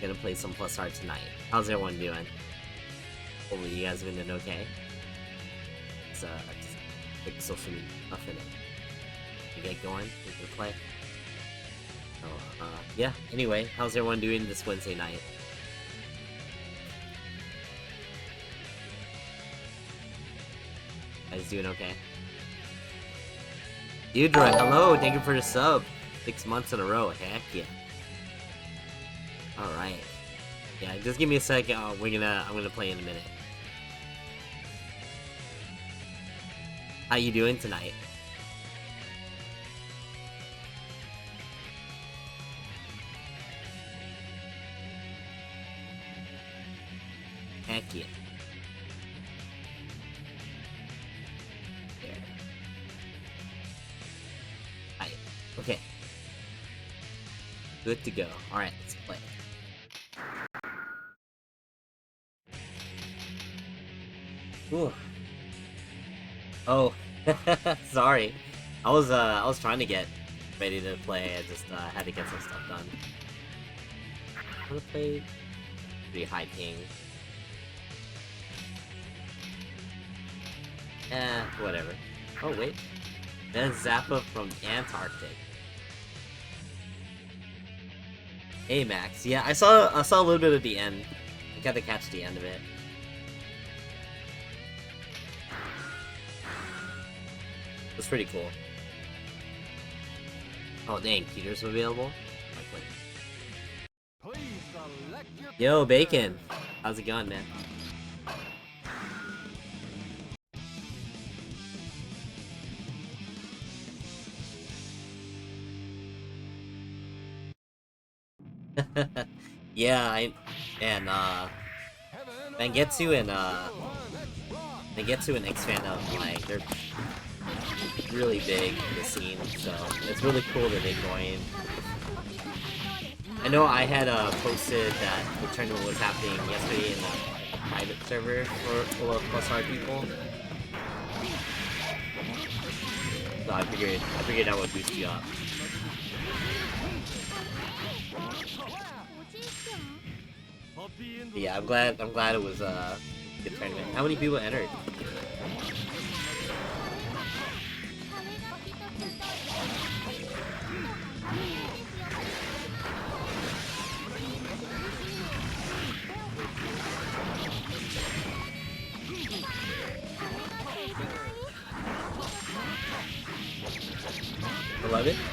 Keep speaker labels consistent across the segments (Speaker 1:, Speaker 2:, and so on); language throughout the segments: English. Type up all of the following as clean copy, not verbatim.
Speaker 1: gonna play some plus R tonight. How's everyone doing? Hopefully you guys have been doing okay. It's just quick social media stuff in it. We get going, we can play. So, yeah, anyway, how's everyone doing this Wednesday night? Guys doing okay? Eudra, hello, thank you for the sub. 6 months in a row, heck yeah. Alright. Yeah, just give me a second, I'm gonna play in a minute. How you doing tonight? Heck yeah. There. Right. Okay. Good to go. Alright, let's play. Ooh. Oh, sorry. I was trying to get ready to play. I just had to get some stuff done. I'm gonna play pretty high ping. Whatever. Oh wait, there's Zappa from Antarctic. Hey Max, yeah, I saw a little bit of the end. I got to catch the end of it. It was pretty cool. Oh dang, Peter's available? Yo, Bacon! How's it going, man? Yeah, Mangetsu and X fandom, like, they're really big in the scene, so it's really cool that they joined. I know I had posted that the tournament was happening yesterday in a private server full of plus R people. So I figured that would boost you up. But yeah, I'm glad it was a good tournament. How many people entered?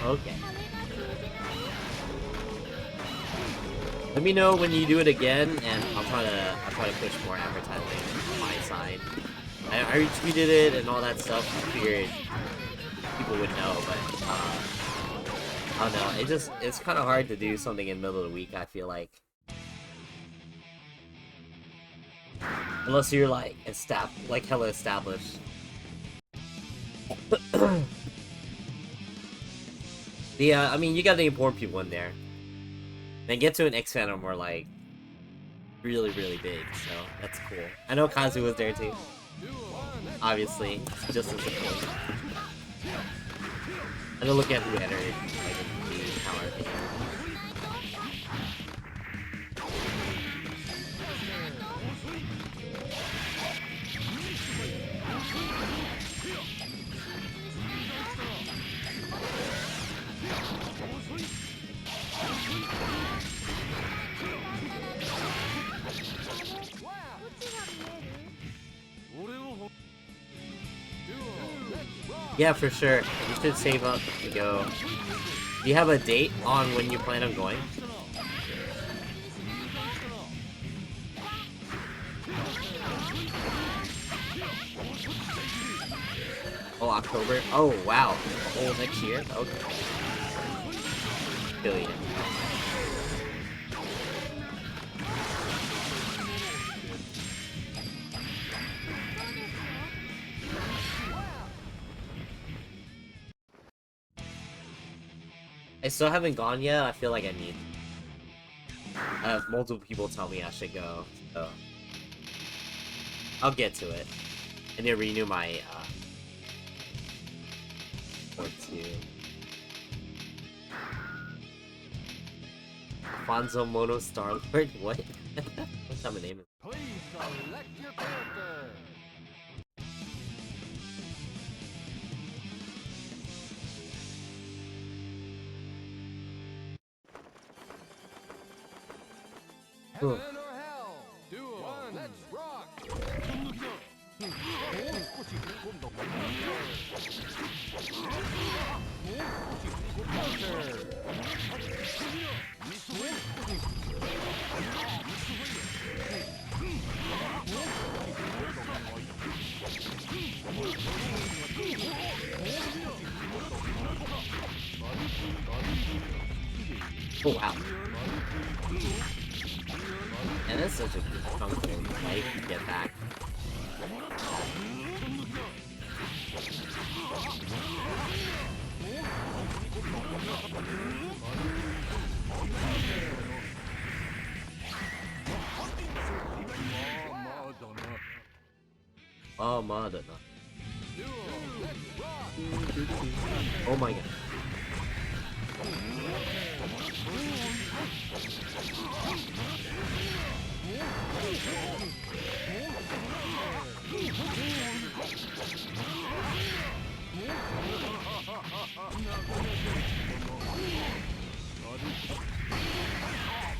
Speaker 1: Okay. Let me know when you do it again, and I'll try to push more advertising on my side. I retweeted it and all that stuff. I figured people would know, but I don't know. It's kind of hard to do something in the middle of the week. I feel like, unless you're like hella established. Yeah, I mean, you got the important people in there. Then get to an X fandom were like really big, so that's cool. I know Kazu was there too. Obviously, just as important. I'm gonna look at who entered, like, in the power thing. Yeah, for sure. You should save up to go. Do you have a date on when you plan on going? Oh, October? Oh, wow. The whole next year? Okay. Billion. I still haven't gone yet. I feel like I need. I have multiple people tell me I should go, so I'll get to it. I need to renew my or two. Fonzo Mono Star Lord? What? What type of name is it?
Speaker 2: Please select your character. Heaven or hell? Duel. One. Let's rock.
Speaker 1: Oh wow. And that's such a good chunk of life to get back. Oh, Madonna. Oh my god.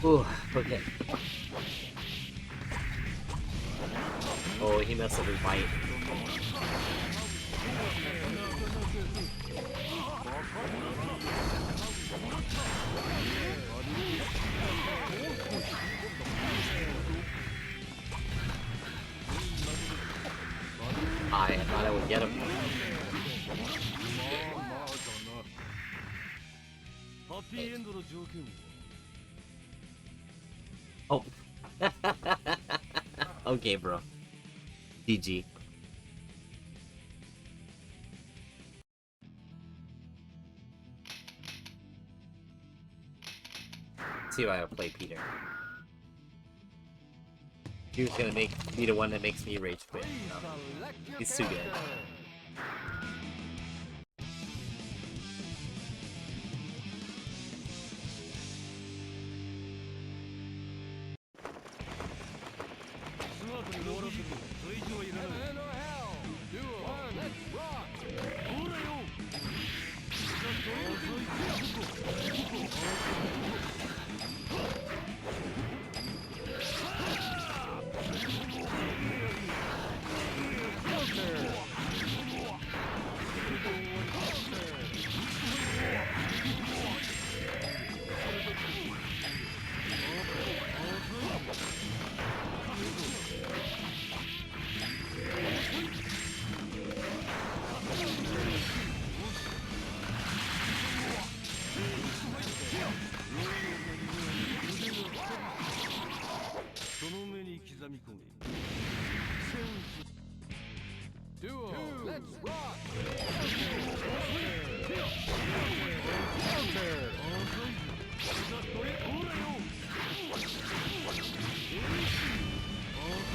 Speaker 1: Ooh, okay. Oh, he messed up his bite. I thought I would get him. Oh. Okay, bro. GG. Let's see why I play Peter. He was gonna be the one that makes me rage quit. No. He's too good.
Speaker 2: Heaven or hell? Duel. One. Let's rock. Duel. Let's rock.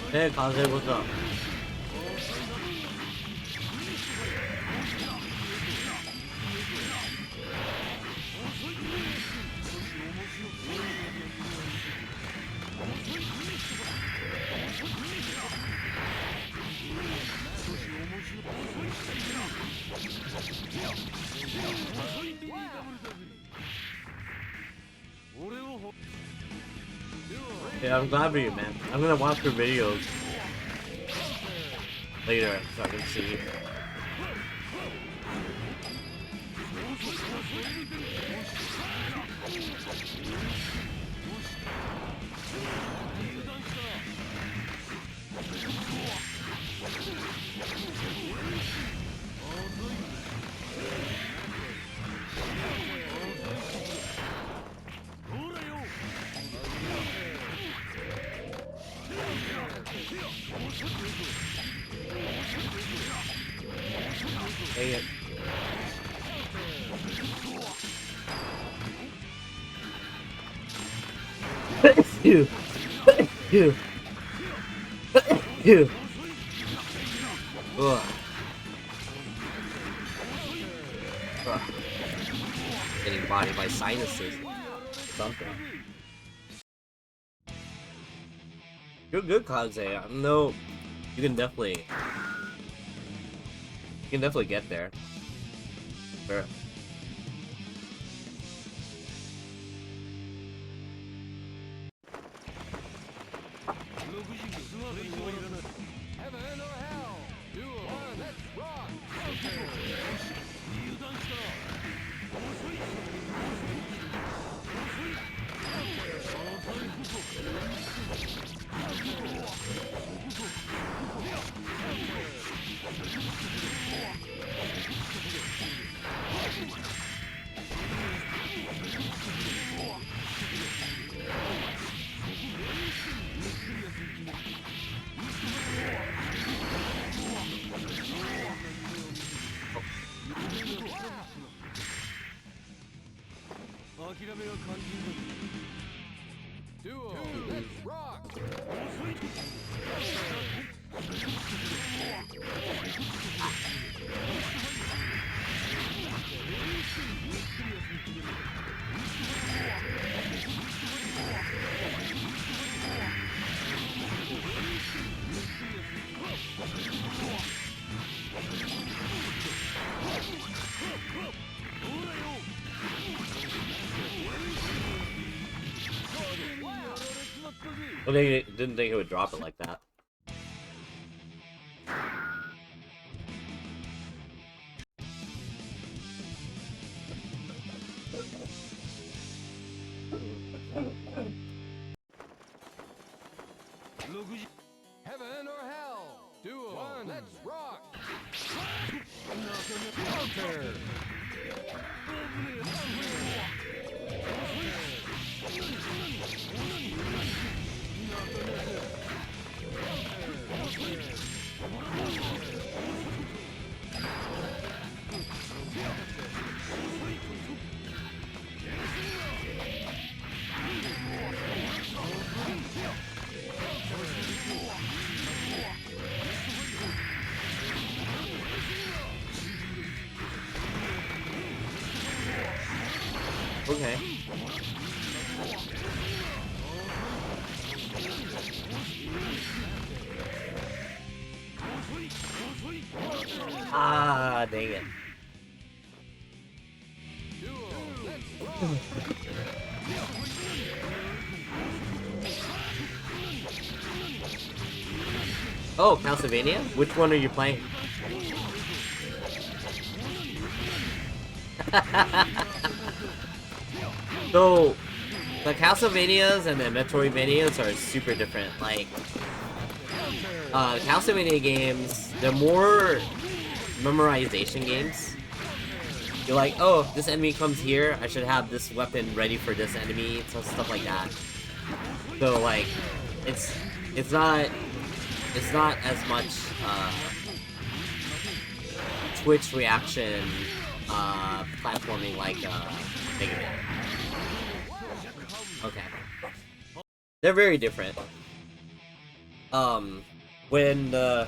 Speaker 1: 네, 가세보자. Yeah, I'm glad for you, man. I'm gonna watch your videos later so I can see. Dang it. You. You. You. Ugh. Ugh. Getting bodied by sinuses. something. You're good, Kaze. I know you can definitely get there. Sure.
Speaker 2: Heaven or hell. Duel. Let's rock. Duel. Let's rock.
Speaker 1: Well, they didn't think it would drop it like that.
Speaker 2: Heaven or hell. Duel. Let's rock. Counter.
Speaker 1: Okay. Ah, dang it.
Speaker 2: Duel. Let's rock.
Speaker 1: Oh, Castlevania? Which one are you playing? So, the Castlevanias and the Metroidvanias are super different. Like, the Castlevania games, they're more memorization games. You're like, oh, this enemy comes here, I should have this weapon ready for this enemy, so stuff like that. So, like, it's not as much Twitch reaction platforming like Mega Man. Okay. They're very different. When yeah,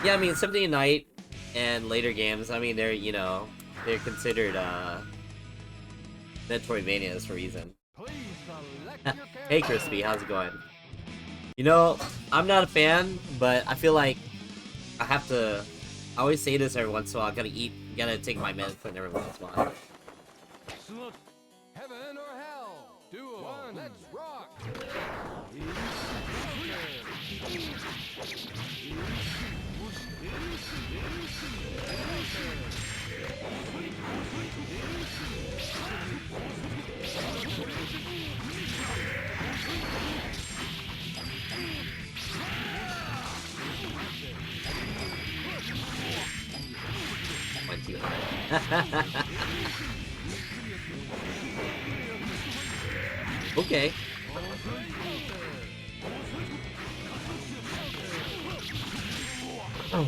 Speaker 1: I mean, Symphony of Night and later games, I mean, they're, you know, they're considered Metroidvanias for a reason.
Speaker 2: Please select your
Speaker 1: Hey
Speaker 2: character.
Speaker 1: Crispy, how's it going? You know, I'm not a fan, but I feel like I have to. I always say this every once in a while. Gotta take my medicine every once in a while.
Speaker 2: Heaven or hell. Duel. Let's rock.
Speaker 1: Went too hard. Okay. Oh.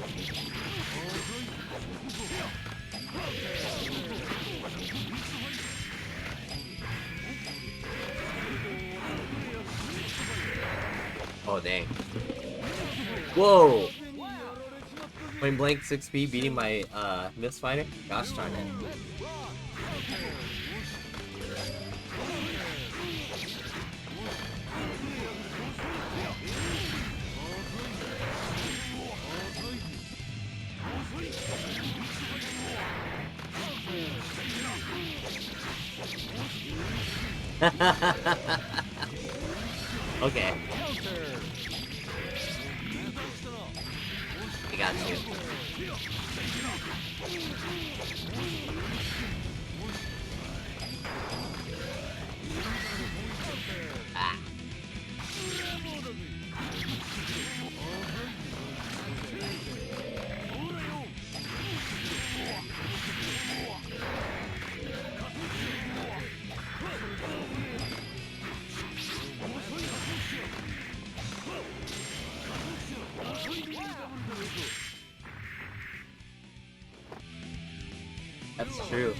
Speaker 1: Oh dang. Whoa! Point blank 6P beating my Mist Fighter? Gosh darn it. Okay,
Speaker 2: Counter.
Speaker 1: I got you. Ah. That's true.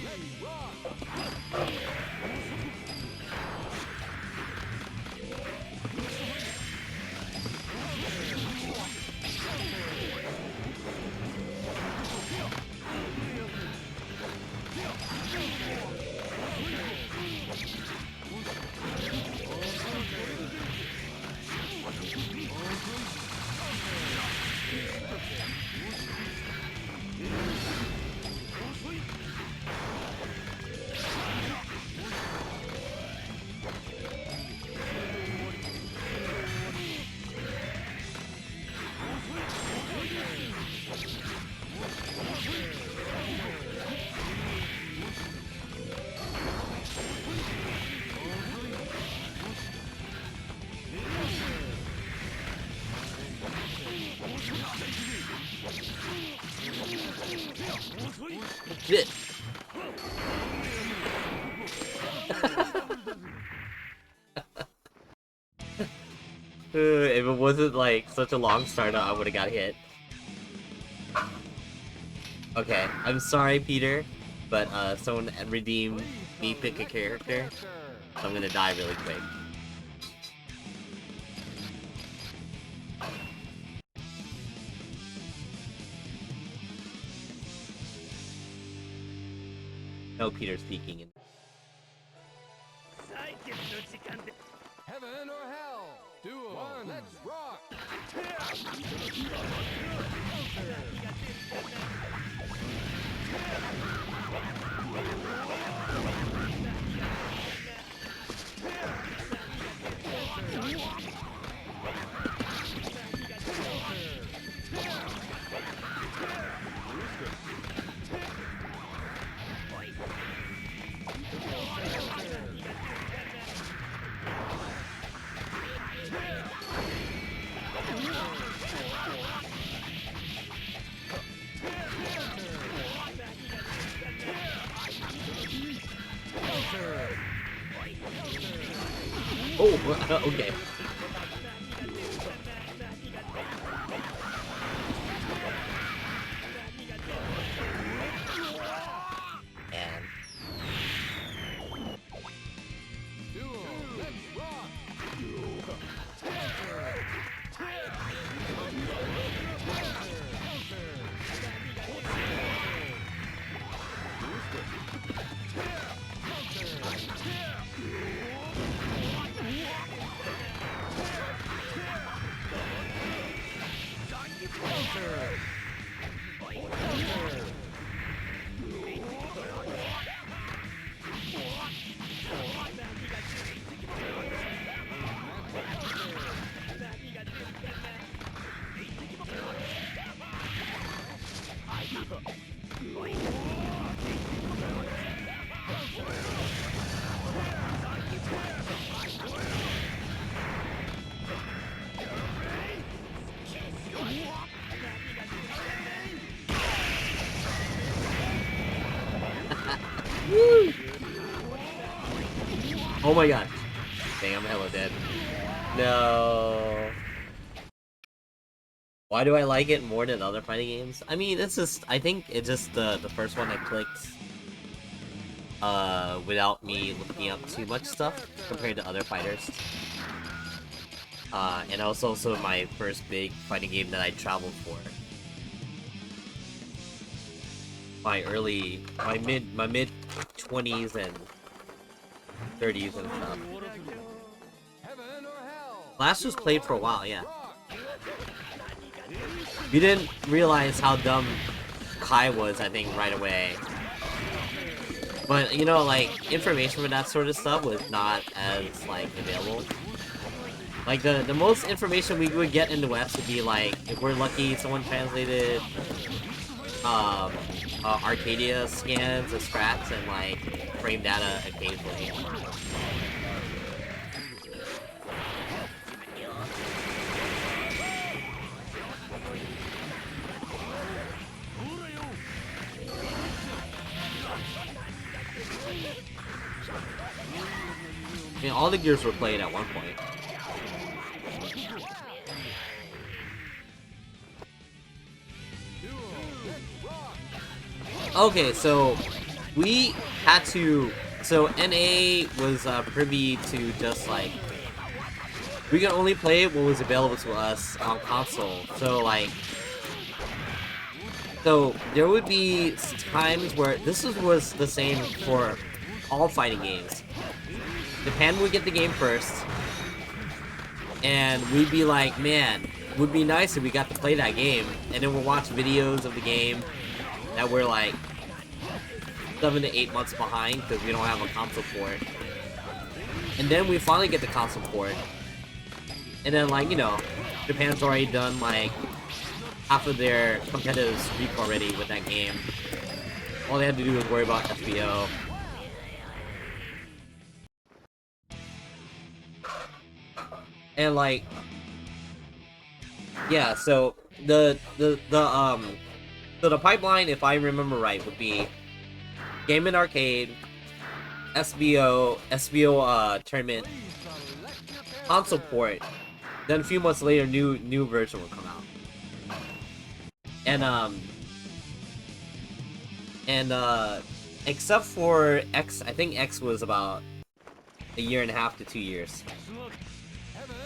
Speaker 1: Shit. If it wasn't like such a long startup, I would have got hit. Okay, I'm sorry, Peter, but someone redeem me, pick a character, so I'm gonna die really quick. No, Peter's peeking in.
Speaker 2: Heaven or hell? Duel. One, let's rock.
Speaker 1: Oh, okay. And
Speaker 2: Duel. Let's rock.
Speaker 1: oh my god. Dang, I'm hella dead. No. Why do I like it more than other fighting games? I mean, it's just, I think it's just the first one I clicked without me looking up too much stuff compared to other fighters. And it was also my first big fighting game that I traveled for. My mid 20s and 30s and stuff.
Speaker 2: Heaven or hell?
Speaker 1: Last was played for a while, yeah. You didn't realize how dumb Kai was, I think, right away. But you know, like information for that sort of stuff was not as like available. Like the most information we would get in the West would be like if we're lucky, someone translated um Arcadia scans or strats and like frame data occasionally. I mean, all the gears were played at one point. Okay, so we had to. So NA was privy to just like we could only play what was available to us on console. So like, so there would be times where was the same for all fighting games. Japan would get the game first, and we'd be like, man, it would be nice if we got to play that game, and then we'll watch videos of the game that we're like 7 to 8 months behind because we don't have a console port. And then we finally get the console port. And then, like, you know, Japan's already done, like, half of their competitive streak already with that game. All they had to do was worry about FBO. And, like, yeah, so the pipeline, if I remember right, would be Game and Arcade, SBO tournament, console port, then a few months later, new version will come out. And except for X, I think X was about a year and a half to 2 years.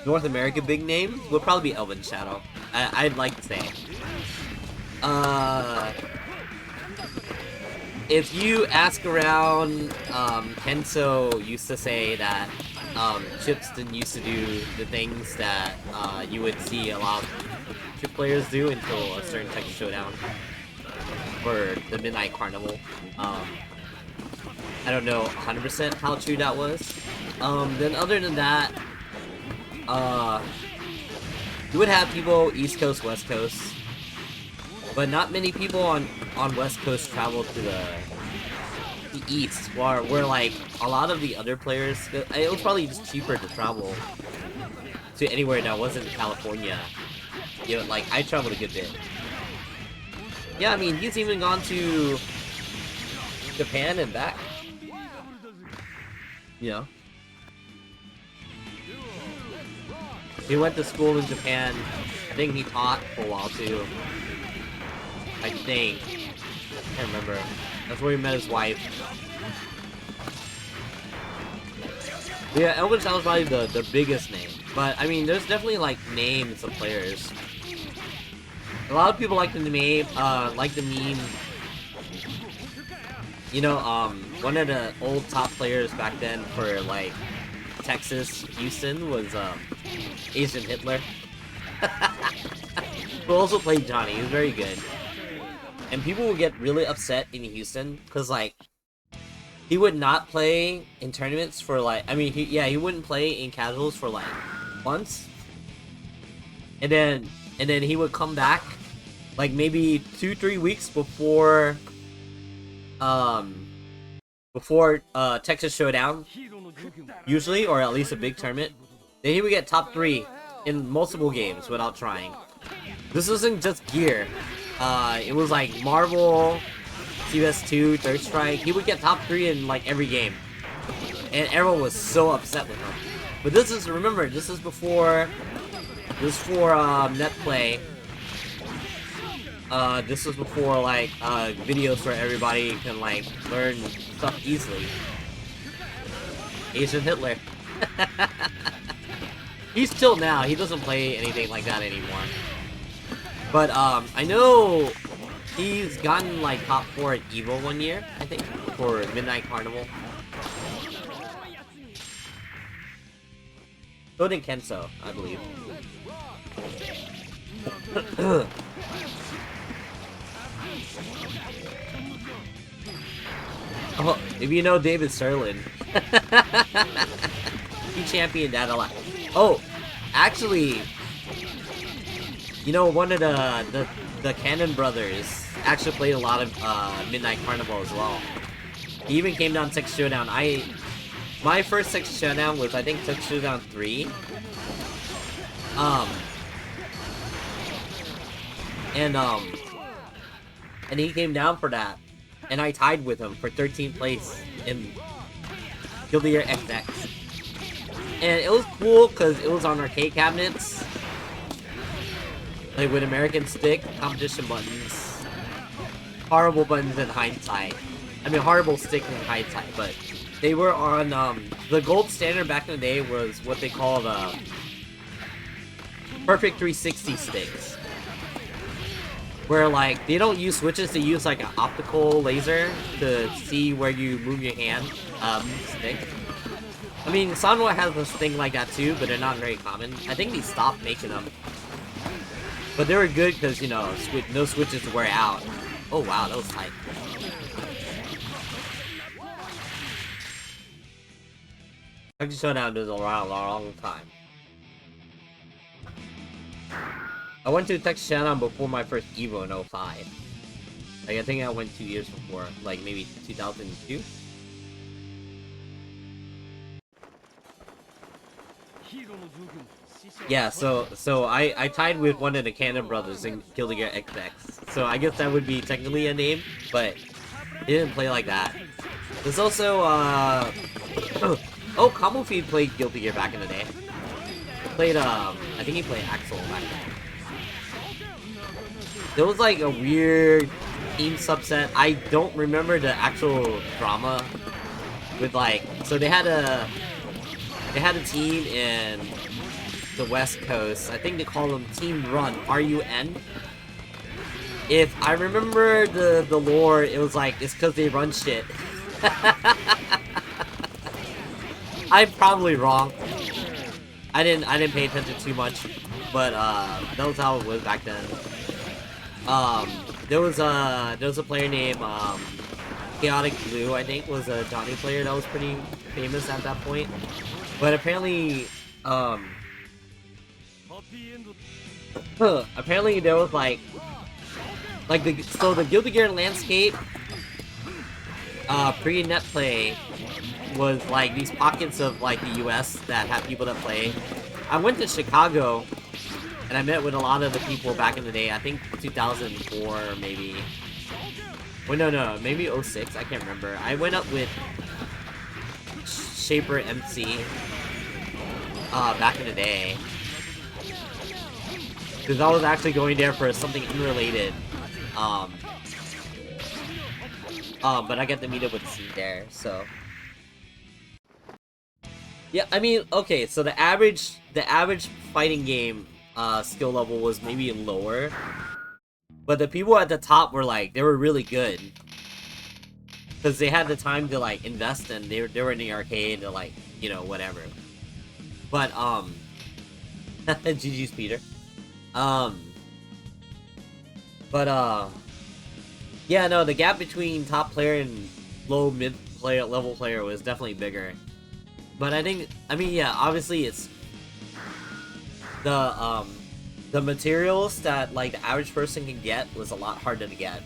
Speaker 1: North America big name would probably be Elven Shadow. I'd like to say. If you ask around, Kenso used to say that Chips didn't used to do the things that you would see a lot of Chip players do until a certain Texas Showdown or the Midnight Carnival. I don't know 100% how true that was. Then other than that, you would have people East Coast, West Coast, but not many people on West Coast travel to the East, where like a lot of the other players, it was probably just cheaper to travel to anywhere that wasn't California. You know, like I traveled a good bit. Yeah, I mean he's even gone to Japan and back. You know. He went to school in Japan. I think he taught for a while too. I think. I can't remember. That's where he met his wife. But yeah, Elven Shadow's probably the biggest name. But I mean, there's definitely like names of players. A lot of people like the name, like the meme. You know, one of the old top players back then for like Texas, Houston was Asian Hitler. Who also played Johnny. He was very good. And people would get really upset in Houston because like he would not play in tournaments for like he wouldn't play in casuals for like months. And then he would come back like maybe 2-3 weeks before Texas Showdown, usually, or at least a big tournament. Then he would get top 3 in multiple games without trying. This wasn't just gear. It was like Marvel, CS2, Third Strike. He would get top 3 in like every game. And everyone was so upset with him. But this is, remember, this is before net play. This was before like videos where everybody can like learn stuff easily. Asian Hitler. He's still now. He doesn't play anything like that anymore. But I know he's gotten like top 4 at EVO one year, I think, for Midnight Carnival. So did Kenso, I believe. Oh, if you know David Sterling. He championed that a lot. Oh, actually, you know, one of the Cannon brothers actually played a lot of Midnight Carnival as well. He even came down Text Showdown. My first Text Showdown was, I think, Text Showdown 3. And he came down for that, and I tied with him for 13th place in Guilty Gear XX. And it was cool because it was on arcade cabinets, like with American stick, competition buttons, horrible buttons in hindsight. I mean, horrible stick in hindsight, but they were on, the gold standard back in the day was what they called, perfect 360 sticks. Where, like, they don't use switches, they use, like, an optical laser to see where you move your hand, stick. I mean, Sanwa has this thing like that too, but they're not very common. I think they stopped making them. But they were good because, you know, no switches to wear out. Oh wow, that was tight. Text Showdown is around a long time. I went to Text Showdown before my first Evo in 05. Like, I think I went 2 years before, like maybe 2002. Yeah, so I tied with one of the Cannon brothers in Guilty Gear XX. So I guess that would be technically a name, but it didn't play like that. There's also oh, Combo Feed played Guilty Gear back in the day. Played I think he played Axel back then. There was like a weird team subset. I don't remember the actual drama with, like, so they had a team in the West Coast. I think they call them Team Run, R-U-N. If I remember the lore, it was like, it's because they run shit. I'm probably wrong. I didn't pay attention too much, but that was how it was back then. There was a player named Chaotic Blue, I think, was a Johnny player that was pretty famous at that point. But apparently, apparently there was like the Guilty Gear landscape, pre-net play was like these pockets of like the US that have people that play. I went to Chicago and I met with a lot of the people back in the day. I think 2004 maybe. Well, no, maybe 06. I can't remember. I went up with Shaper MC back in the day, because I was actually going there for something unrelated. But I got to meet up with C there, so. Yeah, I mean, okay, so the average fighting game skill level was maybe lower, but the people at the top were like, they were really good, because they had the time to like invest, and they were in the arcade to, like, you know, whatever. But GG's Peter. Yeah, no, the gap between top player and low mid player level player was definitely bigger. But I mean, yeah, obviously it's the materials that like the average person can get was a lot harder to get.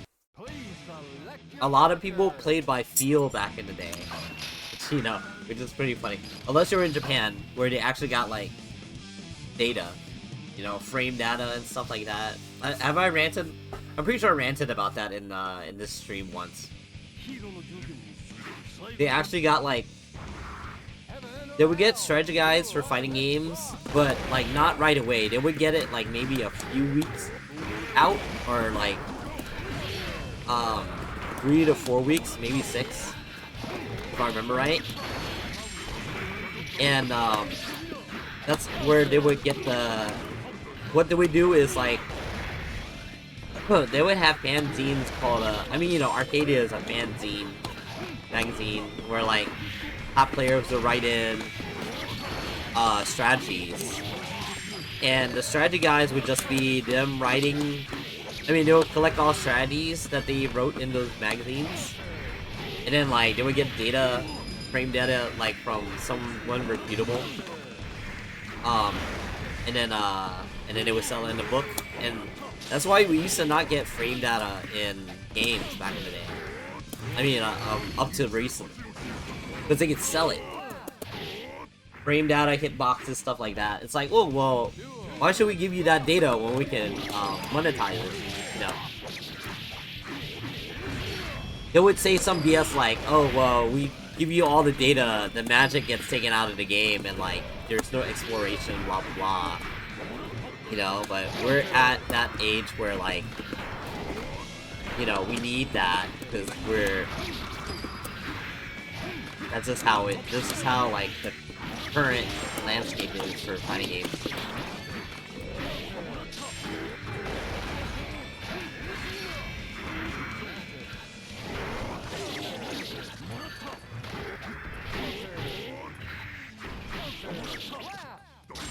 Speaker 1: A lot of people played by feel back in the day, you know, which is pretty funny. Unless you're in Japan, where they actually got like data, you know, frame data and stuff like that. Have I ranted? I'm pretty sure I ranted about that in this stream once. They actually got like, they would get strategy guides for fighting games, but like not right away. They would get it like maybe a few weeks out, or like 3 to 4 weeks, maybe 6, if I remember right. And that's where they would get the. What they would do is like, they would have fanzines called I mean, you know, Arcadia is a fanzine magazine where like top players would write in strategies, and the strategy guys would just be them writing. I mean, they would collect all strategies that they wrote in those magazines, and then like they would get data, frame data like from someone reputable, um, and then they would sell it in the book, and that's why we used to not get frame data in games back in the day. I mean, up to recently, because they could sell it. Frame data, hitboxes, stuff like that. It's like, oh well, why should we give you that data when we can monetize it? You know. They would say some BS like, oh well, we give you all the data, the magic gets taken out of the game, and like there's no exploration, blah blah blah. You know, but we're at that age where like, you know, we need that because that's just how it. This is how like the current landscape is for fighting games.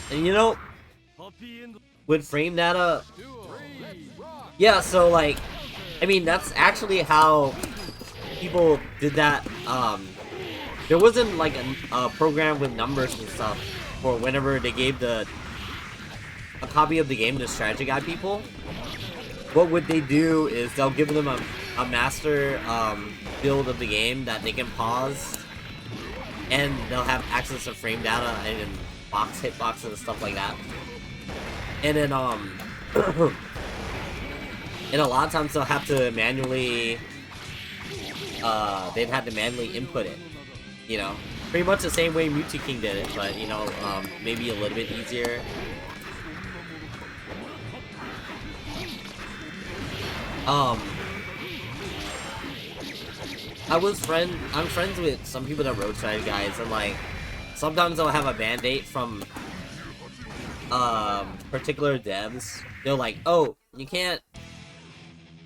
Speaker 1: And you know, with frame data, yeah, so like, I mean, that's actually how people did that. There wasn't like a program with numbers and stuff for whenever they gave a copy of the game to strategy guide people. What would they do is they'll give them a master build of the game that they can pause, and they'll have access to frame data and hitboxes and stuff like that. And then and a lot of times they'll have to manually they'd have to manually input it. You know, pretty much the same way Mewtwo King did it, but you know, maybe a little bit easier. I'm friends with some people that road strategy guys, and like sometimes they'll have a band-aid from particular devs. They're like, oh, you can't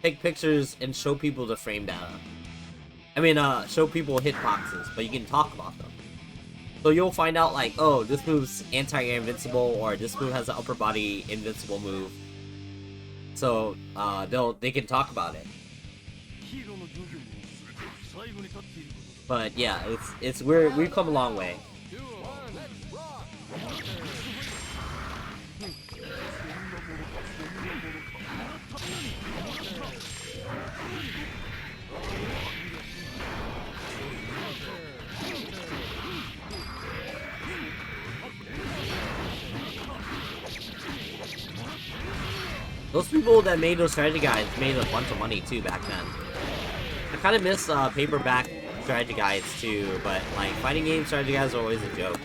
Speaker 1: take pictures and show people the frame data. I mean, show people hitboxes, but you can talk about them. So you'll find out like, oh, this move's anti-air invincible, or this move has an upper body invincible move. So they can talk about it. But yeah, we've come a long way. Those people that made those strategy guides made a bunch of money too back then. I kind of miss paperback strategy guides too, but like fighting game strategy guides are always a joke.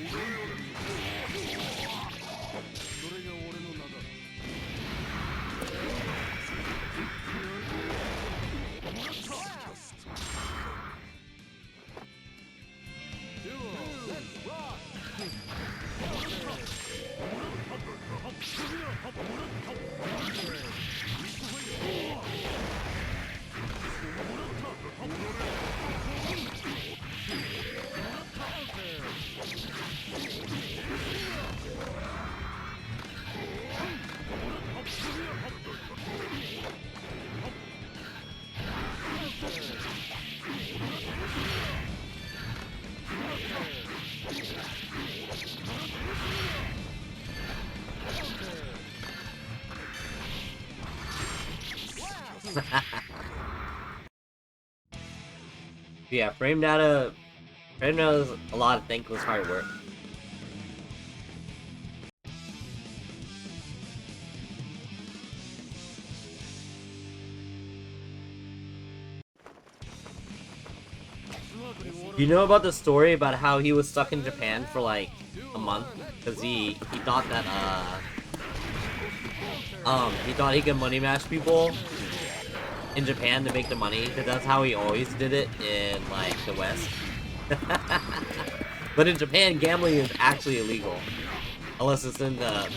Speaker 1: Yeah, frame data is a lot of thankless hard work. You know about the story about how he was stuck in Japan for like a month because he thought that he thought he could money match people in Japan to make the money, because that's how he always did it in like the West. But in Japan, gambling is actually illegal unless it's in the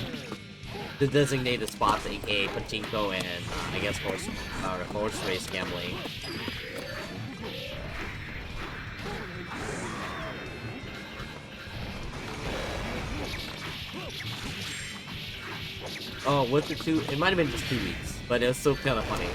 Speaker 1: designated spots, aka pachinko and I guess horse race gambling. Oh, what's it 2? It might have been just 2 weeks, but it was still kind of funny.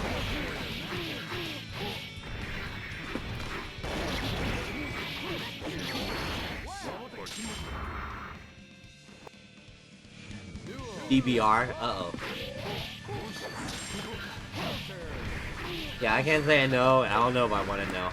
Speaker 1: DBR. Uh-oh. Yeah, I can't say I know. I don't know if I want to know.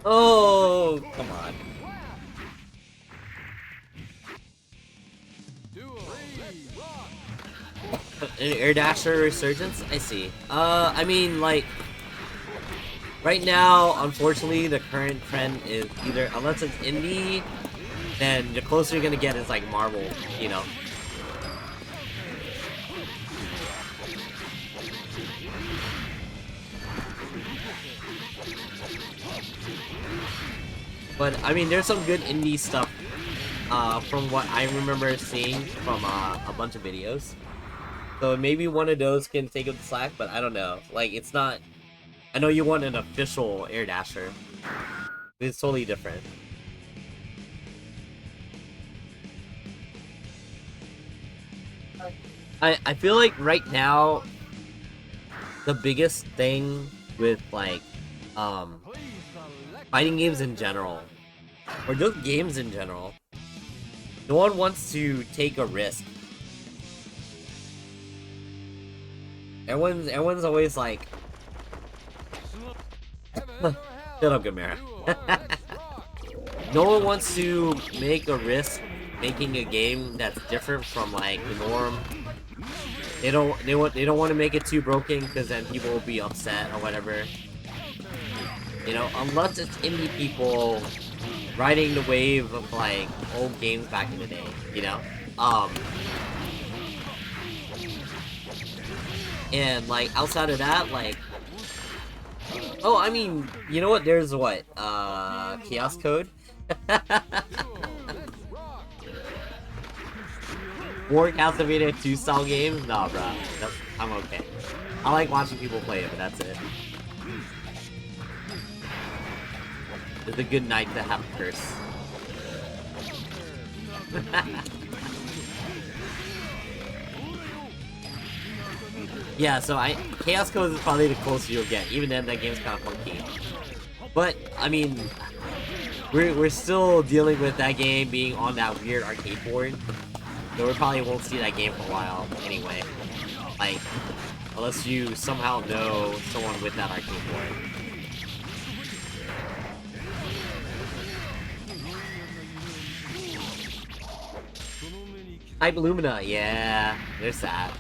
Speaker 1: Oh, come on. An Air Dasher resurgence? I see. I mean, like, right now, unfortunately, the current trend is either, unless it's indie, then the closer you're gonna get is like Marvel, you know? But, I mean, there's some good indie stuff, from what I remember seeing from, a bunch of videos. So maybe one of those can take up the slack, but I don't know. Like, it's not... I know you want an official Air Dasher. It's totally different. I feel like right now, the biggest thing with, like, fighting games in general, or just games in general, no one wants to take a risk. Everyone's always like, shut up, Gamera. No one wants to make a risk making a game that's different from like the norm. They don't want to make it too broken because then people will be upset or whatever. You know, unless it's indie people riding the wave of like old games back in the day, you know? And like outside of that, like, oh, I mean, you know what? There's what? Chaos Code? More Castlevania 2 style games? Nah, bruh. I'm okay. I like watching people play it, but that's it. It's a good night to have a curse. Yeah, so Chaos Code is probably the closest you'll get. Even then, that game's kind of funky. But I mean, we're still dealing with that game being on that weird arcade board, so we probably won't see that game for a while anyway. Like, unless you somehow know someone with that arcade board. Hype Lumina, yeah, there's that.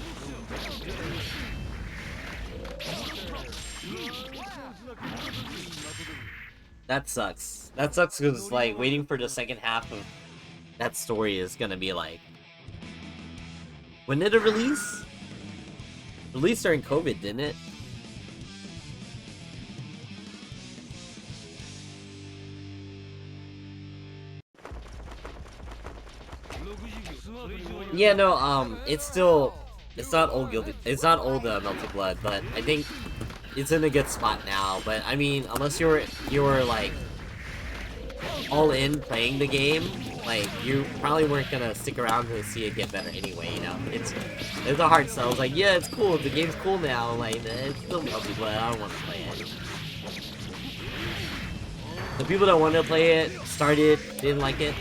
Speaker 1: That sucks. That sucks because, like, waiting for the second half of that story is gonna be like... When did it release? Released during COVID, didn't it? Yeah, no, it's still... It's not old Guilty... It's not old Melted Blood, but I think it's in a good spot now. But, I mean, unless you were like, all in playing the game, like, you probably weren't gonna stick around to see it get better anyway, you know? It's a hard sell. It's like, yeah, it's cool, the game's cool now, like, it's still Melted Blood, I don't want to play it. The people that wanted to play it, started, didn't like it.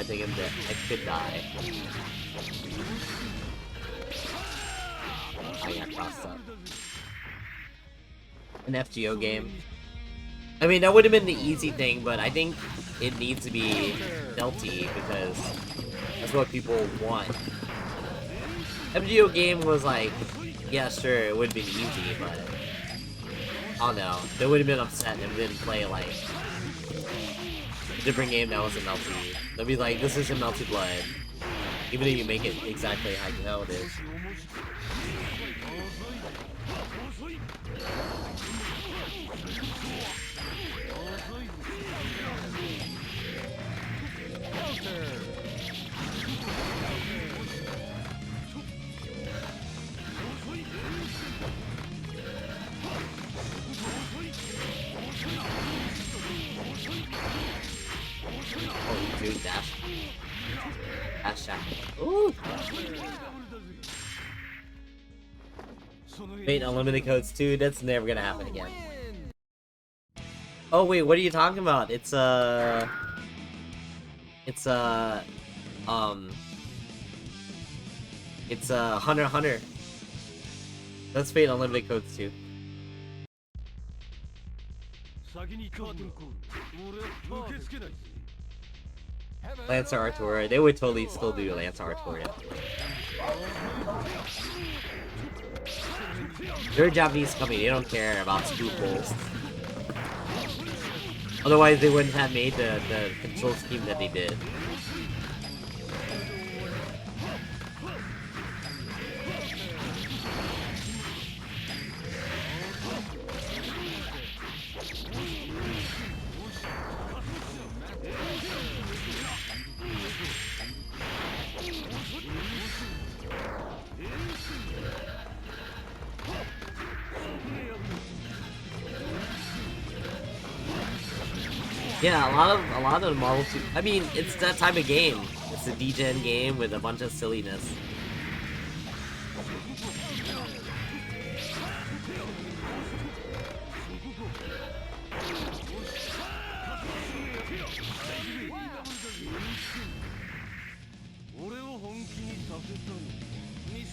Speaker 1: realizing that I could die. I got crossed up. An FGO game. I mean, that would have been the easy thing, but I think it needs to be melty because that's what people want. FGO game was like, yeah, sure, it would have been easy, but I don't know. They would have been upset if they didn't play like a different game that wasn't melty. They'd be like, this isn't melty blood, even though you make it exactly how it is. Oh, dude, dash. Dash shot. Ooh! Wait, unlimited codes too? That's never gonna happen again. Oh wait, what are you talking about? It's Hunter x Hunter. That's Fate Unlimited codes too. Lancer Artur, they would totally still do Lancer Artur. They're a Japanese company, they don't care about scruples. Otherwise they wouldn't have made the control scheme that they did. Yeah, a lot of the Marvel I mean, it's that type of game. It's a D-Gen game with a bunch of silliness.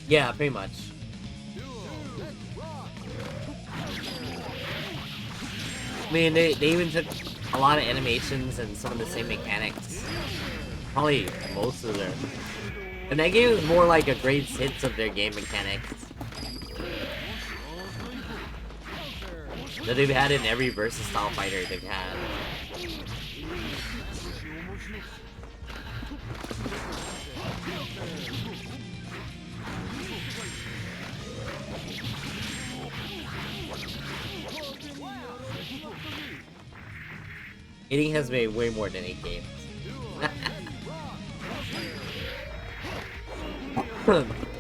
Speaker 1: Yeah, pretty much. I mean, they even took a lot of animations and some of the same mechanics. Probably most of their... And that game is more like a greatest hits of their game mechanics. That they've had in every versus style fighter they've had. Hitting has made way more than 8 games.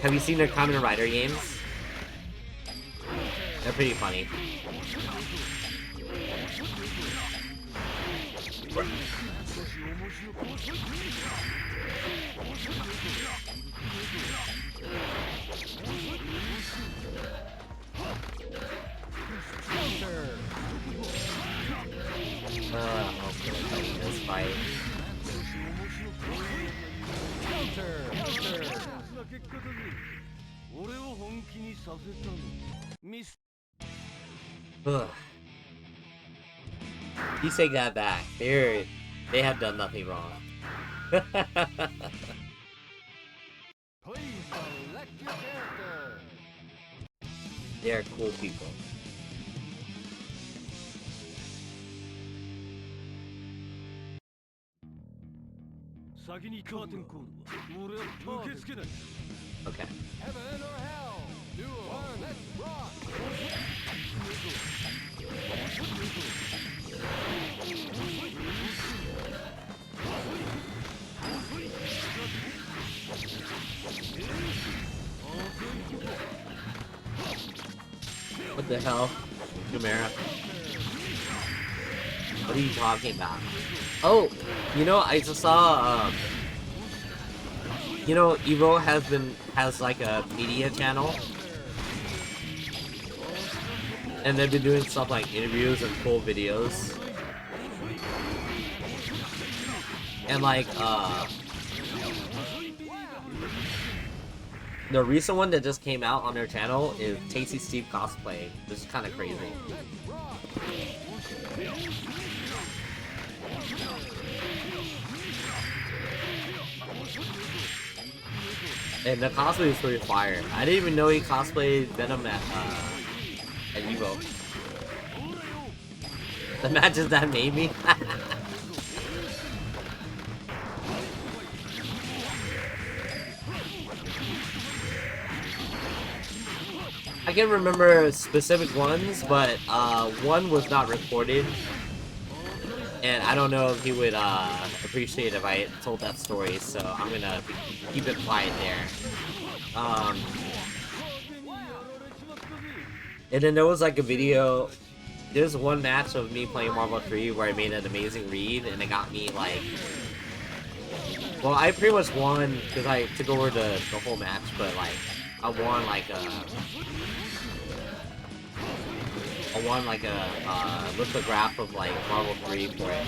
Speaker 1: Have you seen their Kamen Rider games? They're pretty funny. I'm fighting this fight. Ugh. You take that back. They have done nothing wrong. They are cool people. Okay.
Speaker 2: Heaven or hell? Duel. Let's rock.
Speaker 1: What the hell? Chimera. What are you talking about? Oh, you know, I just saw, you know, Evo has like a media channel. And they've been doing stuff like interviews and full videos. And like, the recent one that just came out on their channel is Tasty Steve cosplay, which is kind of crazy. And the cosplay is pretty fire. I didn't even know he cosplayed Venom at Evo. The matches that made me. I can remember specific ones, but one was not recorded, and I don't know if he would appreciate if I told that story, so I'm gonna keep it quiet there. And then there was like a video. There's one match of me playing Marvel 3 where I made an amazing read, and it got me like. Well, I pretty much won because I took over the whole match, but like I won like a lithograph of like Marvel 3 for it.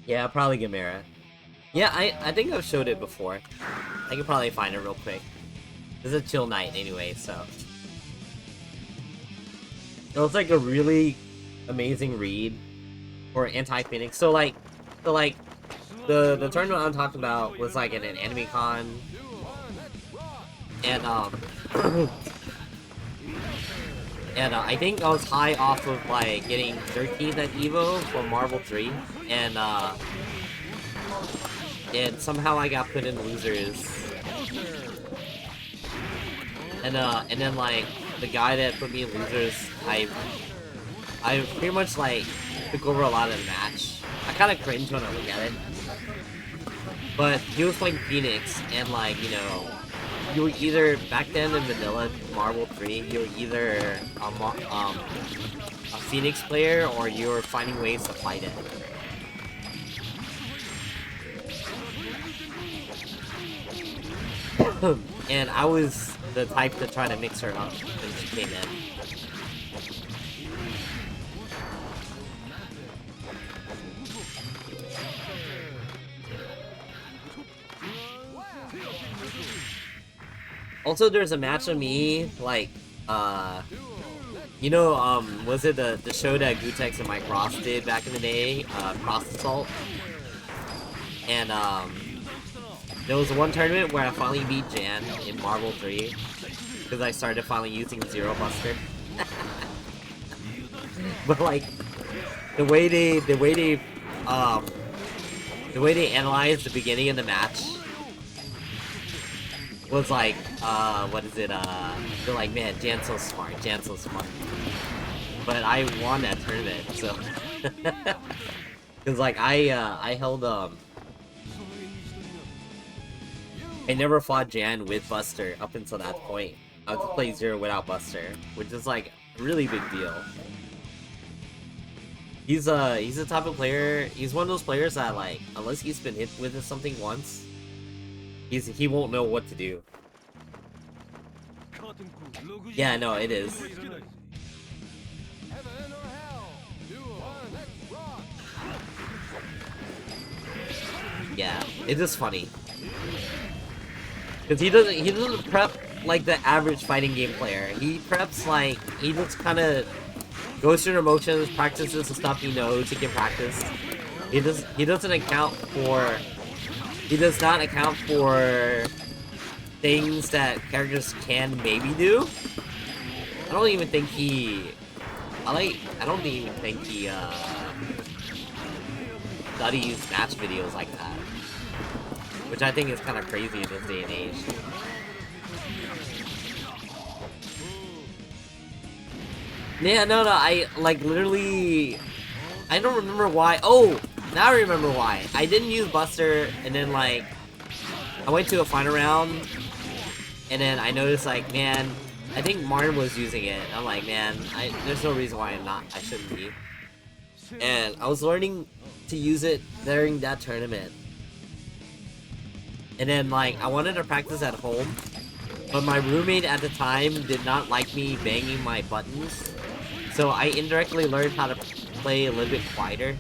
Speaker 1: Yeah, probably Gamera. Yeah, I think I've showed it before. I can probably find it real quick. It's a chill night anyway, so. It was like a really amazing read for Anti-Phoenix. So like the tournament I'm talking about was like at an anime con, and and I think I was high off of like getting 13th at Evo for Marvel 3, and somehow I got put in losers, and then like the guy that put me in losers, I pretty much like took over a lot of the match. I kind of cringe when I look at it, but he was playing Phoenix, and like, you know, you were either back then in vanilla Marvel 3, you were either a Phoenix player or you were finding ways to fight it. And I was the type to try to mix her up when she came in. Also, there's a match of me, like, you know, was it the show that ggac and Mike Ross did back in the day, Cross Assault? And, there was one tournament where I finally beat Jan in Marvel 3, because I started finally using Zero Buster. But, like, the way they analyzed the beginning of the match was like, what is it, they're like, man, Jan's so smart, Jan's so smart. But I won that tournament, so. Cause like, I held, I never fought Jan with Buster up until that point. I was to play Zero without Buster, which is like, a really big deal. He's the type of player, he's one of those players that like, unless he's been hit with something once, he won't know what to do. Yeah, no, it is. Yeah, it's just funny. Cause he doesn't prep like the average fighting game player. He preps like, he just kinda goes through the motions, practices the stuff he knows he can practice. He does not account for things that characters can maybe do. I don't even think he studies match videos like that, which I think is kind of crazy in this day and age. Yeah, no, I like literally, I don't remember why. Oh, now I remember why. I didn't use Buster, and then like, I went to a final round, and then I noticed like, man, I think Martin was using it. I'm like, man, there's no reason why I shouldn't be. and I was learning to use it during that tournament. And then, like, I wanted to practice at home, but my roommate at the time did not like me banging my buttons, so I indirectly learned how to play a little bit quieter.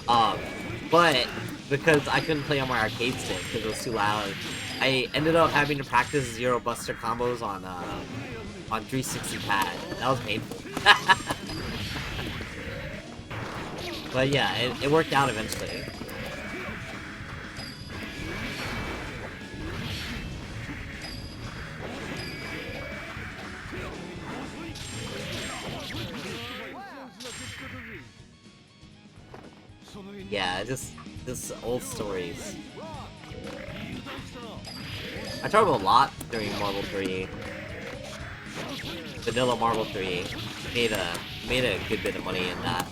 Speaker 1: But because I couldn't play on my arcade stick because it was too loud, I ended up having to practice Zero Buster combos on 360 pad. That was painful. But yeah, it worked out eventually. Yeah, just old stories. I traveled a lot during Marvel 3. Vanilla Marvel 3. Made a good bit of money in that.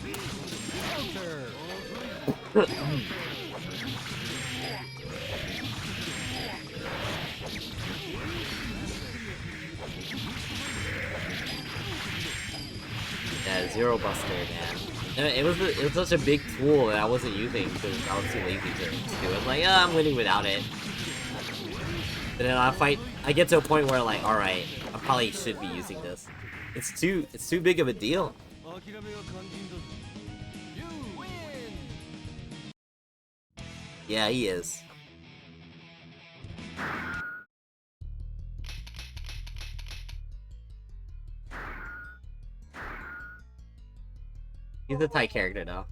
Speaker 1: Yeah, Zero Buster, man. It was such a big tool that I wasn't using because I was too lazy to do it. I was like, I'm winning without it. And then I get to a point where like, alright, I probably should be using this. It's too big of a deal. Yeah, he is. He's a tight character though.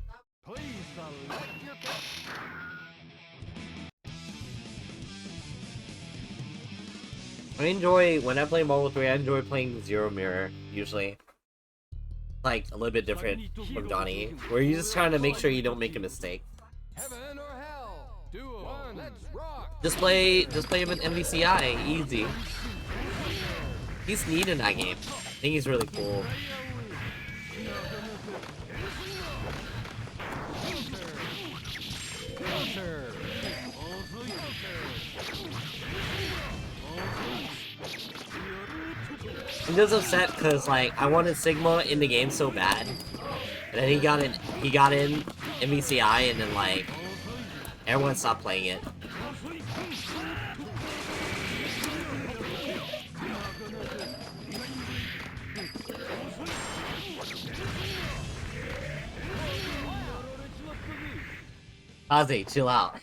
Speaker 1: When I play Marvel 3, I enjoy playing Zero Mirror, usually. Like, a little bit different from Johnny, where you're just trying to make sure you don't make a mistake.
Speaker 2: Heaven or hell? One, let's rock.
Speaker 1: Just play him in MVCI, easy. He's neat in that game. I think he's really cool. I'm just upset because like I wanted Sigma in the game so bad, and then he got in MVCI, and then like everyone stopped playing it. Ozzy, chill out.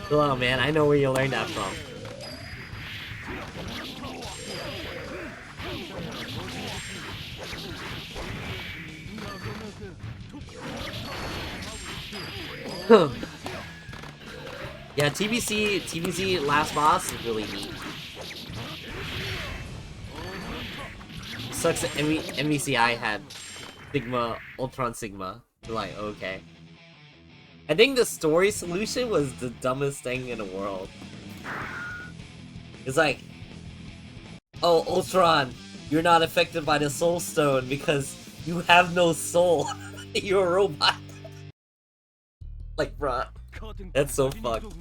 Speaker 1: Chill out, man. I know where you learned that from. Yeah, TBC last boss is really neat. Sucks that MVCI had Sigma, Ultron Sigma. Like, okay. I think the story solution was the dumbest thing in the world. It's like, oh, Ultron, you're not affected by the Soul Stone because you have no soul. You're a robot. Like, bruh. That's so fucked.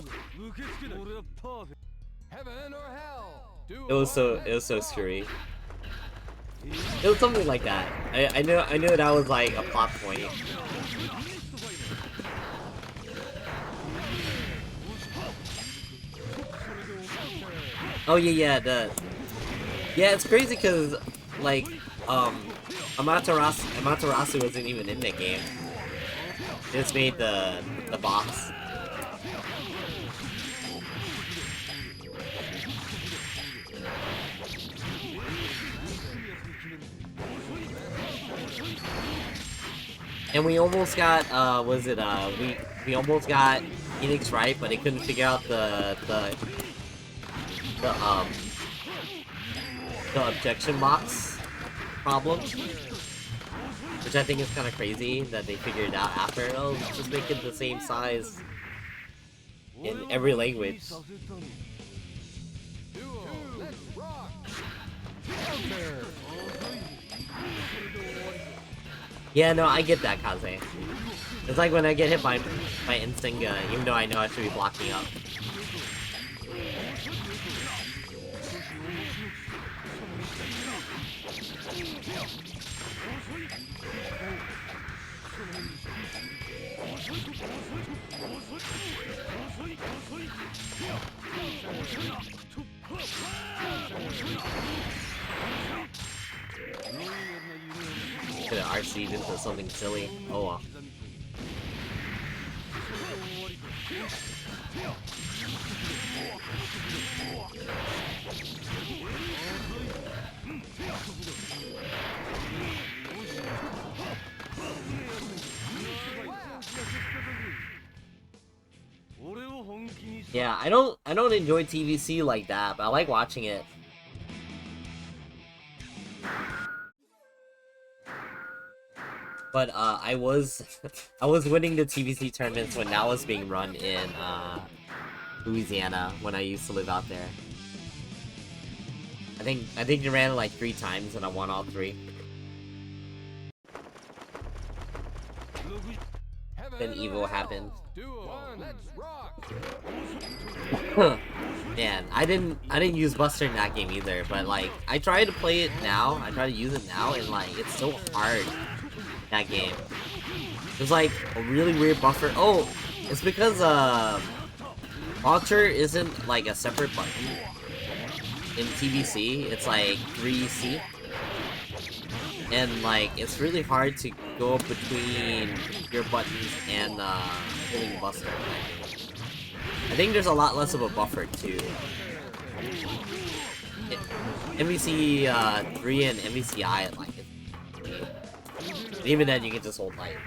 Speaker 1: It was so screwy. It was something like that. I knew that was like a plot point. Oh yeah, it's crazy because like Amaterasu wasn't even in the game. They just made the boss. And we almost got we almost got Enix right, but they couldn't figure out the objection box problem, which I think is kind of crazy that they figured out after. Oh, just make it the same size in every language. Yeah, no, I get that, Kaze. It's like when I get hit by instinct, even though I know I should be blocking up. Could have RC'd into something silly. Oh well. Yeah, I don't enjoy TVC like that, but I like watching it. But I was I was winning the TVC tournaments when that was being run in Louisiana when I used to live out there. I think they ran it like 3 times and I won all 3. Then Evo happened. Man, I didn't use Buster in that game either, but like I try to play it now, I try to use it now, and like it's so hard, that game. There's like a really weird buffer. Oh, it's because launcher isn't like a separate button in TVC, it's like 3C. And like it's really hard to go between your buttons and pulling Buster. I think there's a lot less of a buffer too. MVC 3 and MVCI like it. Even then you can just hold light.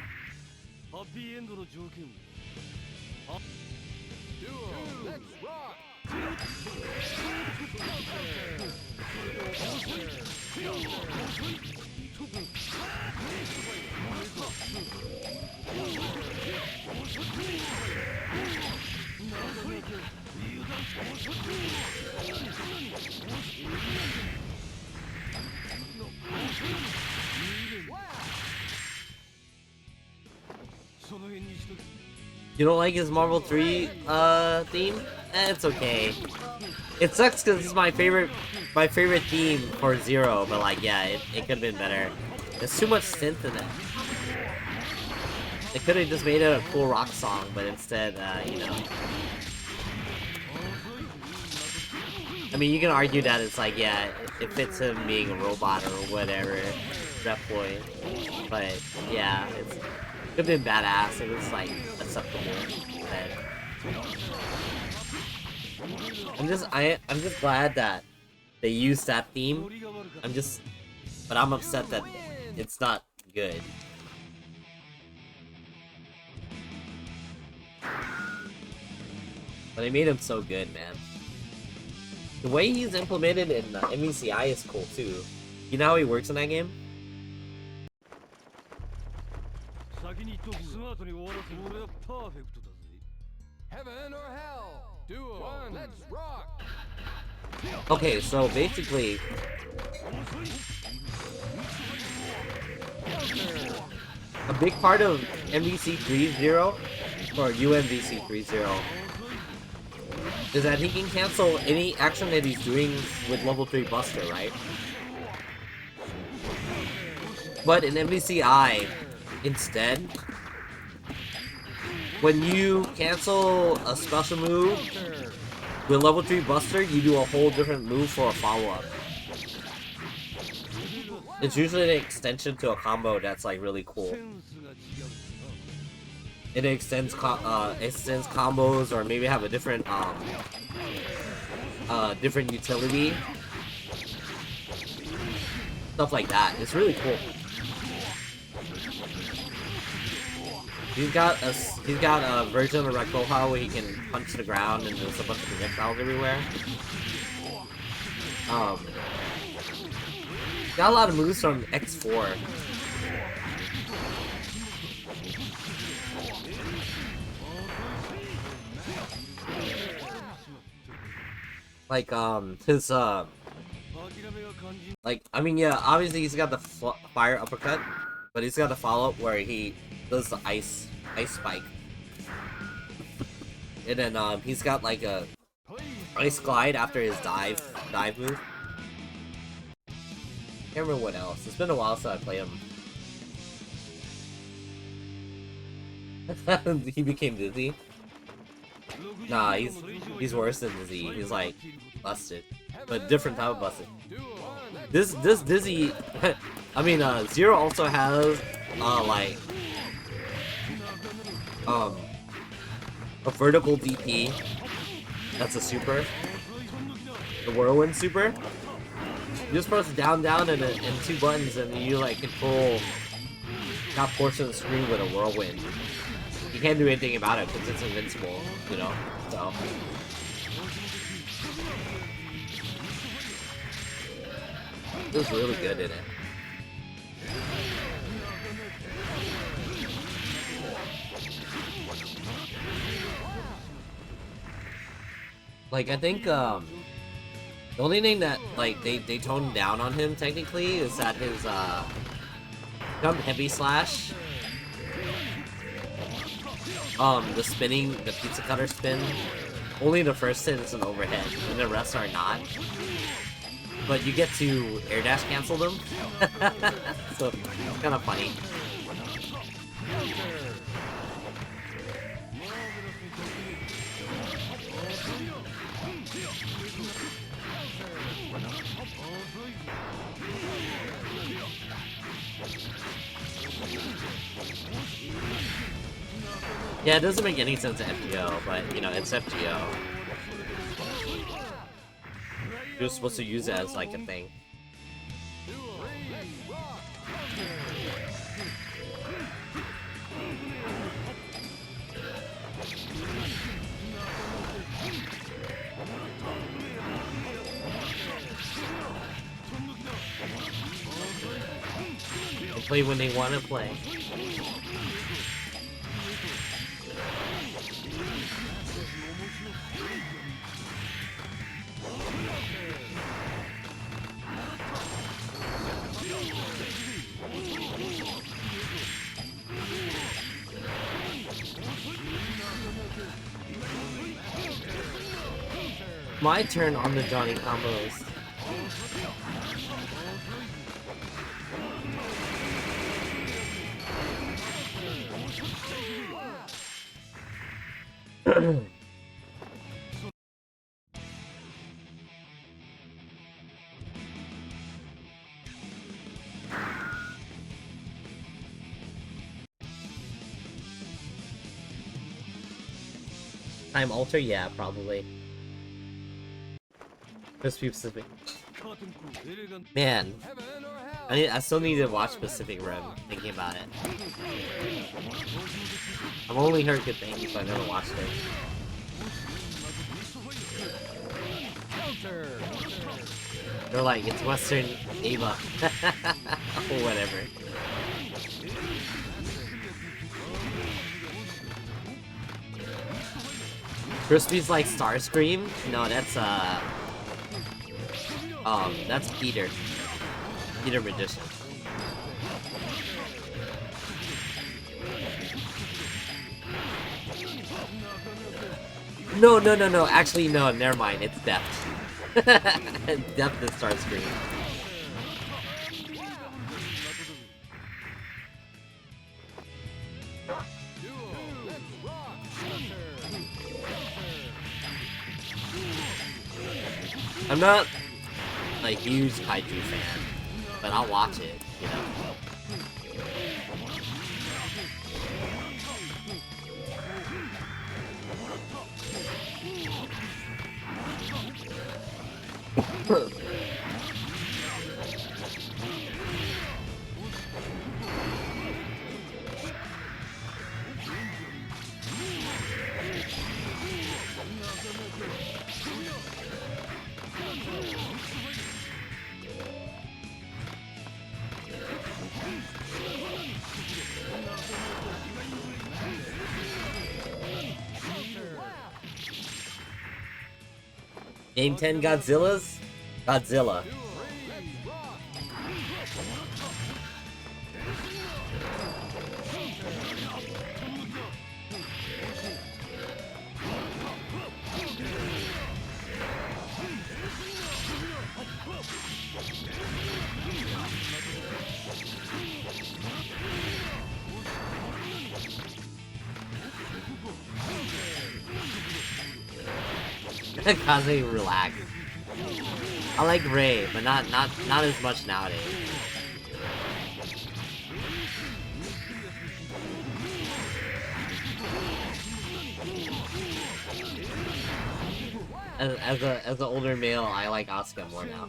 Speaker 1: You don't like his Marvel 3 theme? It's okay. It sucks because it's my favorite theme for Zero, but like yeah, it could have been better. There's too much synth in it. They could have just made it a cool rock song, but instead, you know. I mean, you can argue that it's like, yeah, it fits him being a robot or whatever, Reploid. But yeah, it could have been badass. It was like acceptable. I'm just glad that they used that theme. But I'm upset that it's not good. But they made him so good, man. The way he's implemented in MVCI is cool too. You know how he works in that game?
Speaker 2: Heaven or hell? Duo. One. Let's rock.
Speaker 1: Okay, so basically, a big part of MVC 3.0 or UMVC 3.0 is that he can cancel any action that he's doing with level 3 Buster, right? But in MVCI, instead, when you cancel a special move with level 3 Buster, you do a whole different move for a follow-up. It's usually an extension to a combo that's like really cool. It extends combos, or maybe have a different different utility, stuff like that. It's really cool. He's got a version of Rectal where he can punch the ground and there's a bunch of projectiles everywhere. Got a lot of moves from X4. Like, his, like, I mean, yeah, obviously he's got the fire uppercut, but he's got the follow-up where he does the ice spike. And then, he's got, like, a ice glide after his dive move. Can't remember what else. It's been a while since I played him. He became dizzy. Nah, he's worse than Dizzy. He's like busted, but different type of busted. This Dizzy, I mean, Zero also has like a vertical DP. That's a super. The whirlwind super. You just press down, down, and two buttons, and you like control that portion of the screen with a whirlwind. You can't do anything about it because it's invincible, you know. So. It was really good in it. Like, I think, the only thing that, like, they toned down on him, technically, is that his, jump heavy slash, the spinning, the pizza cutter spin, only the first hit is an overhead, and the rest are not. But you get to air dash cancel them, so it's kind of funny. Yeah, it doesn't make any sense to FGO, but, you know, it's FGO. You're supposed to use it as, like, a thing. They play when they want to play. My turn on the Johnny combos. Time alter? Yeah, probably. Crispy Pacific. Man, I still need to watch Pacific Rim, thinking about it. I've only heard good things, so I've never watched it. They're like, it's Western Ava. Or whatever. Crispy's like Starscream? No, that's Peter. Peter Magician. No. Actually, no, never mind. It's Deft. Deft is Starscream. I'm not a huge kaiju fan, but I'll watch it, you know. Game 10 Godzillas? Godzilla. Kaze, relax. I like Ray, but not as much nowadays. As an older male, I like Asuka more now.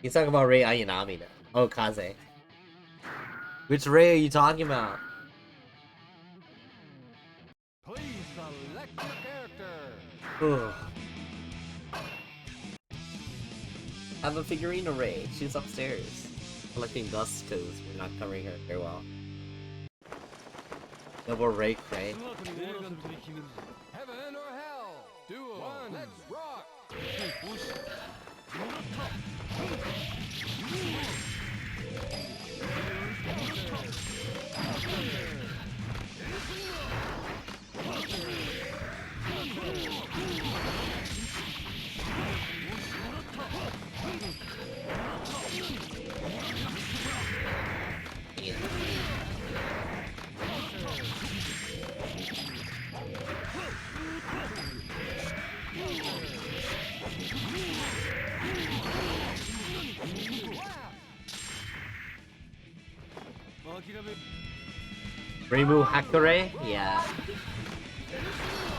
Speaker 1: He's talking about Rei Ayanami now. Oh, Kaze. Which Rei are you talking about?
Speaker 2: Please select your character.
Speaker 1: Ugh. I have a figurine of Rei. She's upstairs. Collecting dust because we're not covering her very well. Double Rei Cray.
Speaker 2: Heaven or hell? Duel. One. Let's rock.
Speaker 1: Reimu Hakure? Yeah.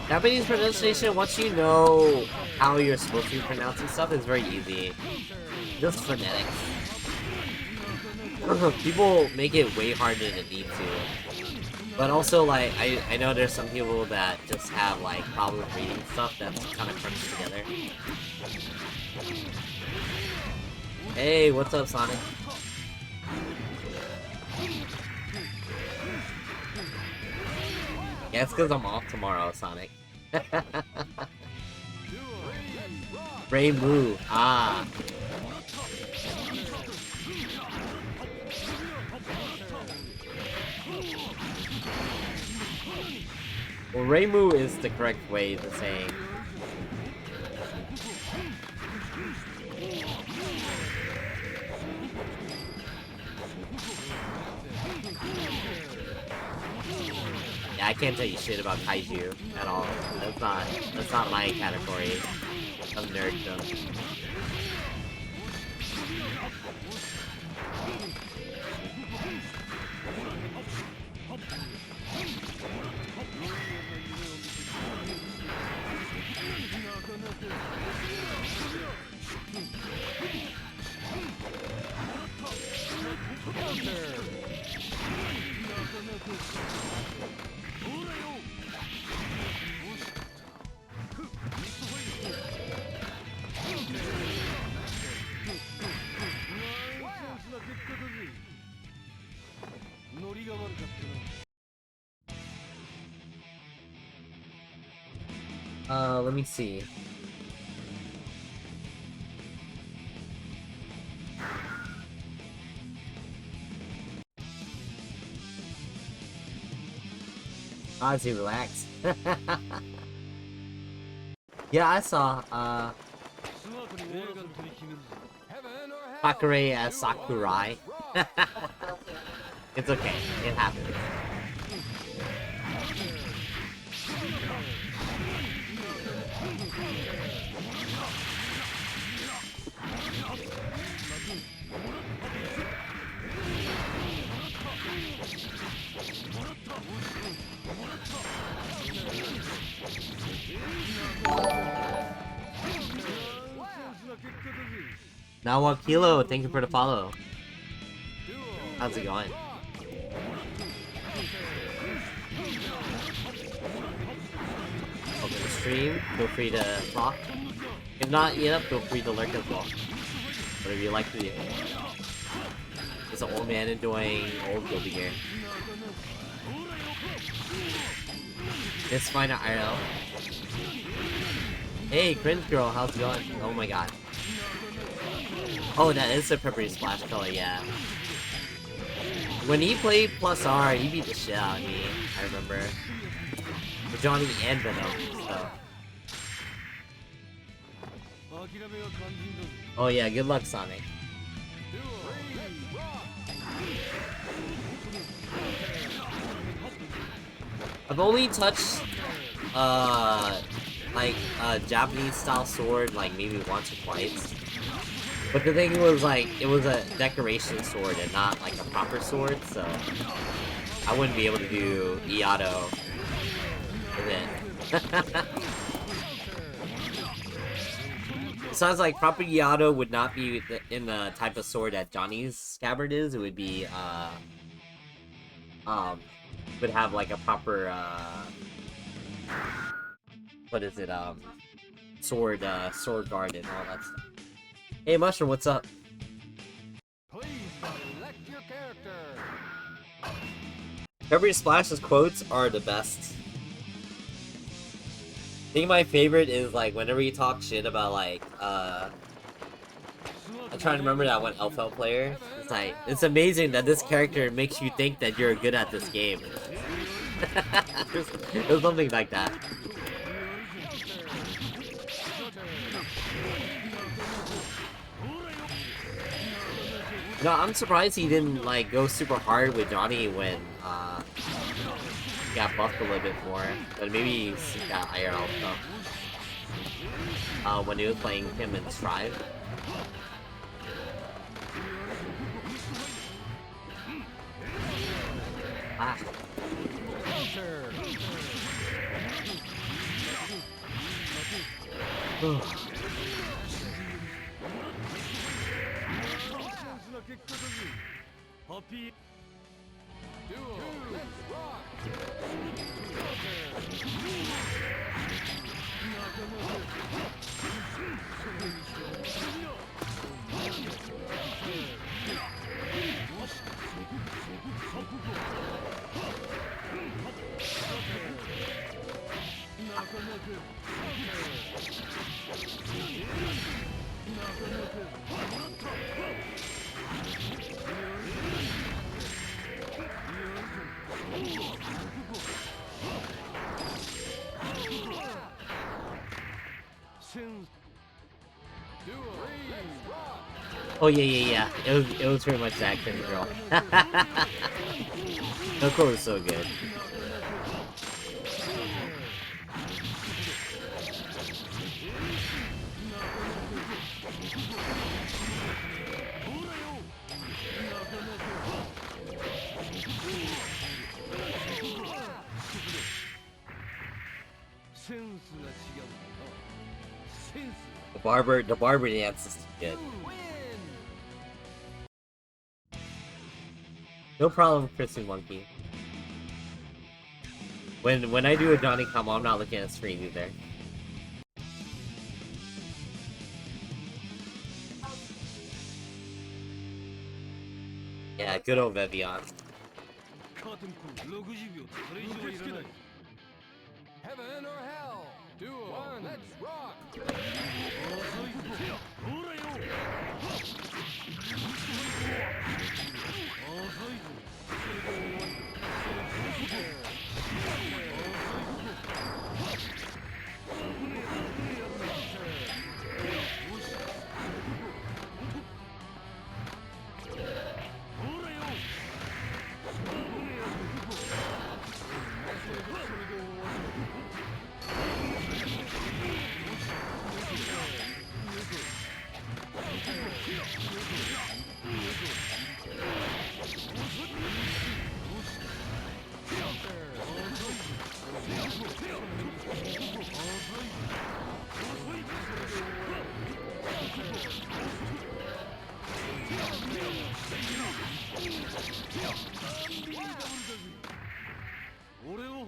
Speaker 1: Japanese pronunciation, once you know how you're supposed to be pronouncing stuff, is very easy. Just phonetics. People make it way harder than it need to. But also, like, I know there's some people that just have, like, problems reading stuff that's kind of crunched together. Hey, what's up, Sonic? Yeah, it's because I'm off tomorrow, Sonic. Ray Moo. Ah. Well, Ray Moo is the correct way to saying. Yeah, I can't tell you shit about kaiju at all. That's not my category of nerddom. Let me see. Ozzy, relax. Yeah, I saw, Sakurai as Sakurai. It's okay, it happens. Now what, Kilo? Thank you for the follow. How's it going? Open the stream. Feel free to talk. If not yet, feel free to lurk as well. Whatever you like to do. It's an old man enjoying old Gobi gear. It's fine at IRL. Hey, Cringe Girl, how's it going? Oh my god. Oh, that is the peppery splash color, yeah. When he played +R, he beat the shit out of me, I remember. With Johnny and Venom, so. Oh yeah, good luck, Sonic. I've only touched like a Japanese style sword like maybe once or twice. But the thing was like it was a decoration sword and not like a proper sword, so I wouldn't be able to do Iato with it. Sounds like proper Iato would not be in the type of sword that Johnny's scabbard is. It would be um would have like a proper what is it, sword guard and all that stuff. Hey Mushroom, what's up?
Speaker 2: Please select your character.
Speaker 1: Kirby Splash's quotes are the best. I think my favorite is like whenever you talk shit about like I'm trying to remember that one LFL player. It's like it's amazing that this character makes you think that you're good at this game. It was something like that. No, I'm surprised he didn't like go super hard with Johnny when he got buffed a little bit more. But maybe he's got IRL stuff. When he was playing him in Strive. Ah. Oh yeah. It was pretty much that kind of girl. Coco was so good. The barber dance is good. No problem, Chrissy Monkey. When I do a Johnny combo, I'm not looking at the screen either. Yeah, good old Vevion.
Speaker 2: Heaven or hell? Duel. One. Let's rock.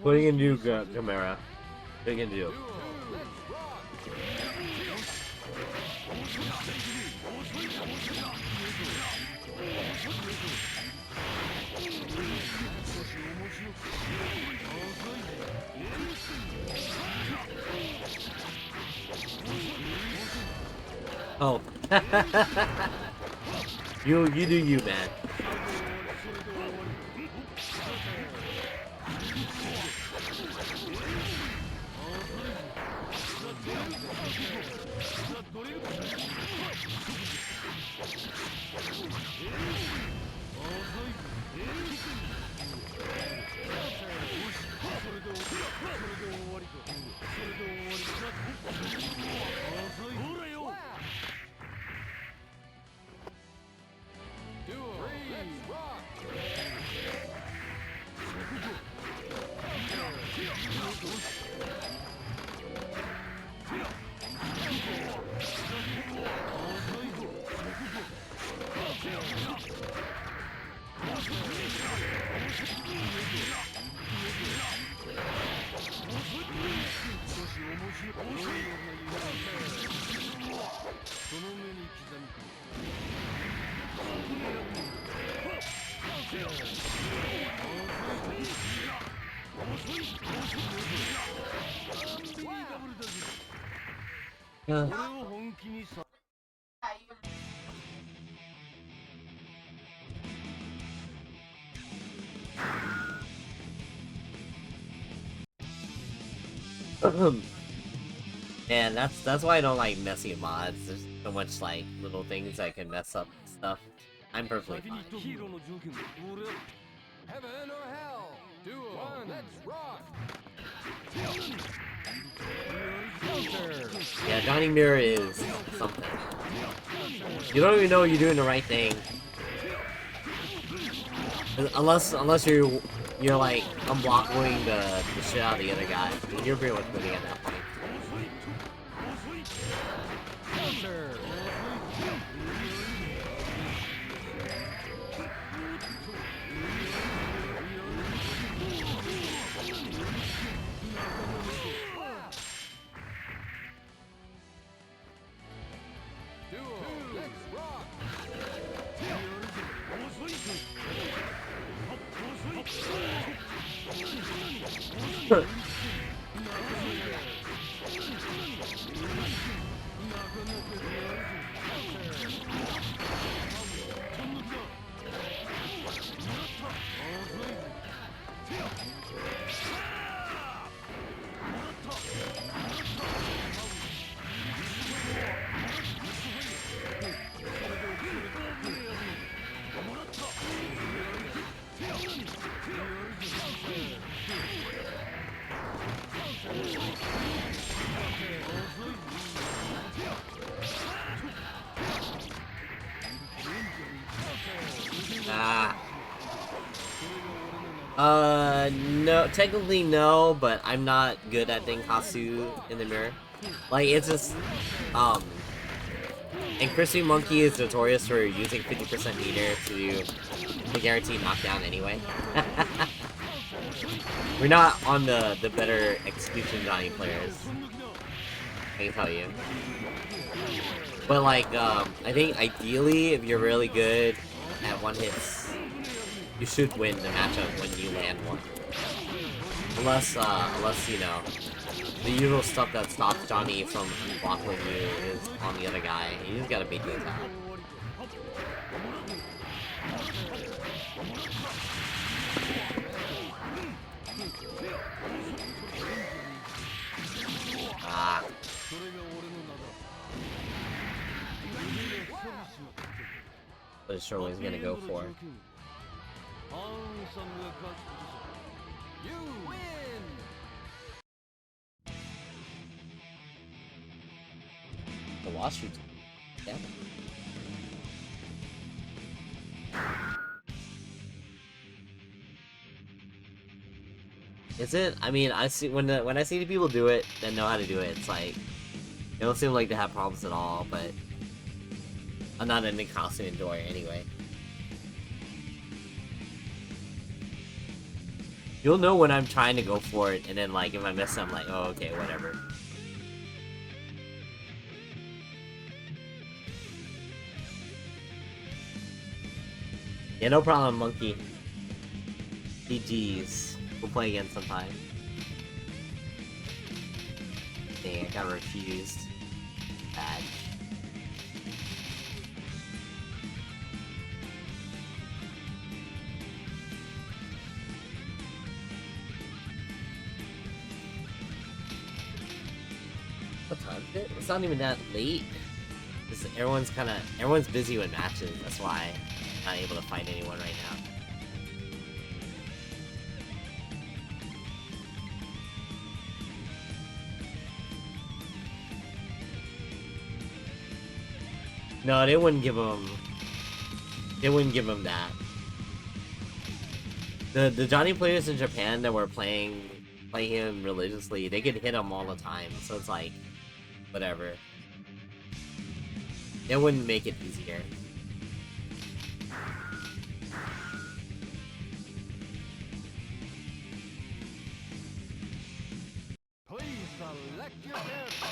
Speaker 1: What are you gonna do, Gamera? What are you gonna do? Oh. you do you, man. Man, that's why I don't like messy mods. There's so much like little things that can mess up stuff. I'm perfectly fine.
Speaker 2: Heaven or hell? Duo. Let's rock.
Speaker 1: Yeah, Johnny Mirror is something. You don't even know you're doing the right thing. Unless you're like unblocking the shit out of the other guy. You're pretty much winning at that point. No, technically no, but I'm not good at Denkasu in the mirror. Like, it's just, and Crispy Monkey is notorious for using 50% meter to guarantee knockdown anyway. We're not on the better execution Johnny players, I can tell you. But like, I think ideally, if you're really good at one hits, you should win the matchup when you land one. Unless, you know, the usual stuff that stops Johnny from blocking you is on the other guy. You just gotta bait these out. Ah. But sure what he's gonna go for.
Speaker 2: You win.
Speaker 1: The lawsuit. Yeah. Is it? I mean, I see when I see the people do it that know how to do it, it's like they don't seem like they have problems at all. But I'm not an constant enjoyer anyway. You'll know when I'm trying to go for it, and then like if I miss it, I'm like, oh okay, whatever. Yeah, no problem, Monkey. GG's. We'll play again sometime. Dang, I got refused. Bad. What time is it? It's not even that late. Everyone's busy with matches. That's why I'm not able to find anyone right now. No, they wouldn't give him. They wouldn't give him that. The Johnny players in Japan that were playing him religiously, they could hit him all the time. So it's like, whatever. It wouldn't make it easier.
Speaker 2: Please select your character.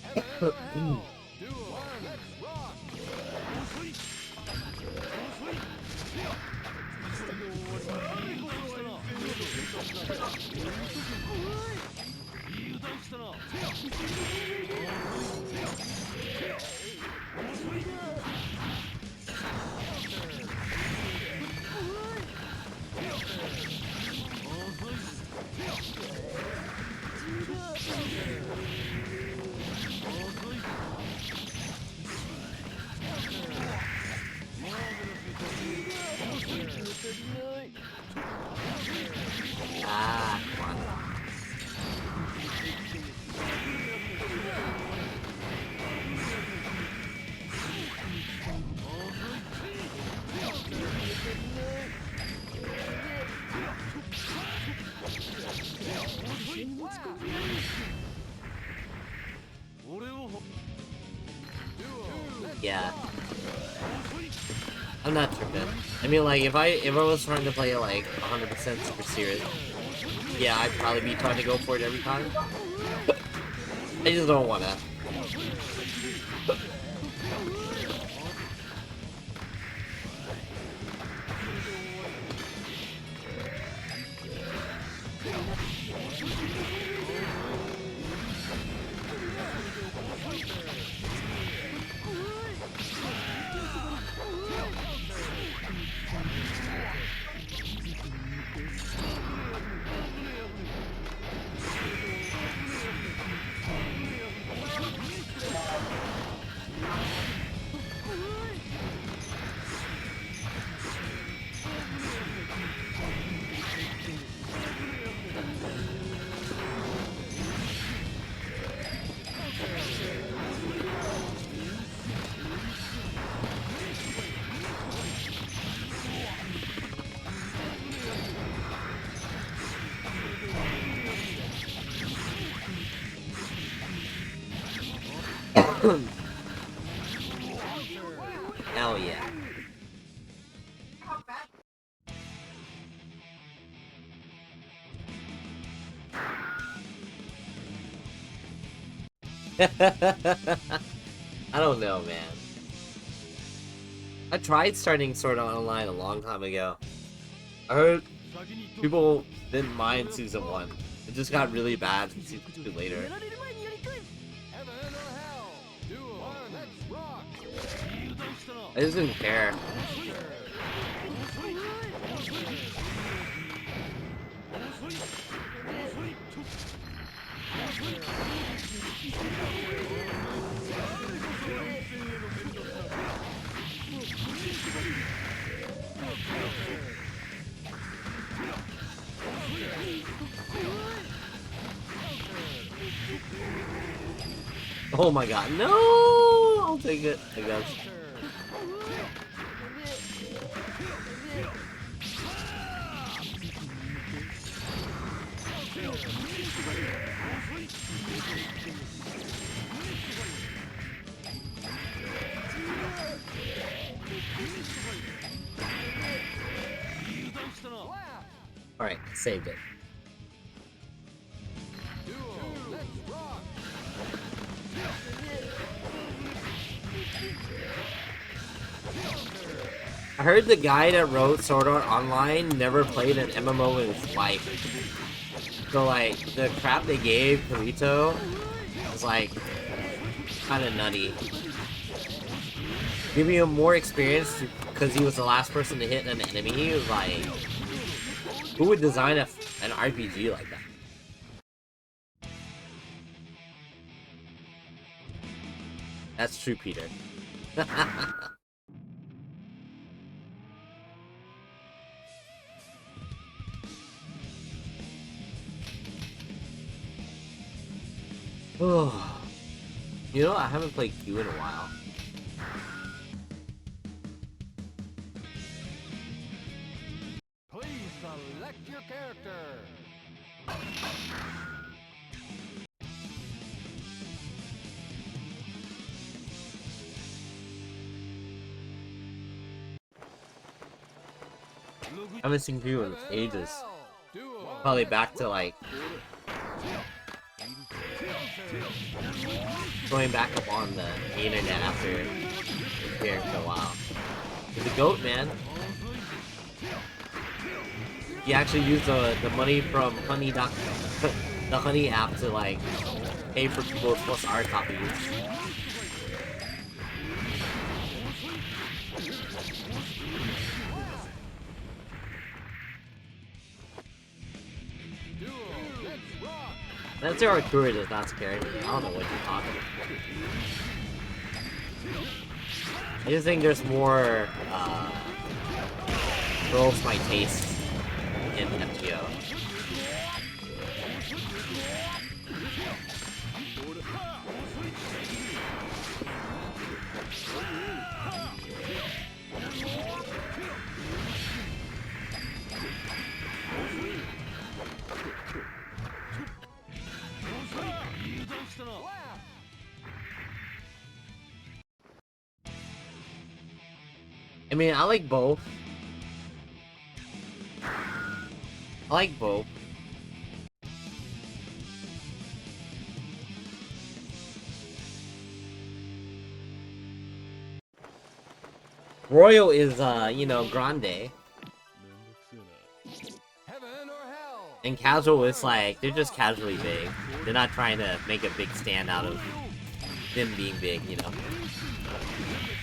Speaker 2: Heaven or hell. Duel. Let's rock.
Speaker 1: Ah, come on. Yeah. I'm not tripping. I mean, like, if I was trying to play it, like, 100% super serious, yeah, I'd probably be trying to go for it every time. I just don't wanna. Hell yeah. I don't know, man. I tried starting Sword Art Online a long time ago. I heard people didn't mind Season 1. It just got really bad in Season 2 later.
Speaker 2: Heaven or hell. Duel. Let's rock.
Speaker 1: I just didn't care. Oh my god, no! I'll take it, I guess. Alright, saved it. I heard the guy that wrote Sword Art Online never played an MMO in his life. So, like, the crap they gave Kirito was, like, kinda nutty. Giving him more experience because he was the last person to hit an enemy, like, who would design an RPG like that? That's true, Peter. Oh, you know, I haven't played Q in a while.
Speaker 2: Please select your character.
Speaker 1: I haven't seen Q in ages.
Speaker 2: Duo.
Speaker 1: Probably back to like going back up on the internet after disappearing for a while. He's a goat, man. He actually used the money from Honey the Honey app to like pay for people's +R copies.
Speaker 2: Duo. Let's rock.
Speaker 1: That Zero Tour does not scare me. I don't know what you're talking about. I just think there's more rolls my taste in FGO. I mean, I like both. I like both. Royal is, you know, grande.
Speaker 2: Heaven or hell.
Speaker 1: And casual is like, they're just casually big. They're not trying to make a big stand out of them being big, you know?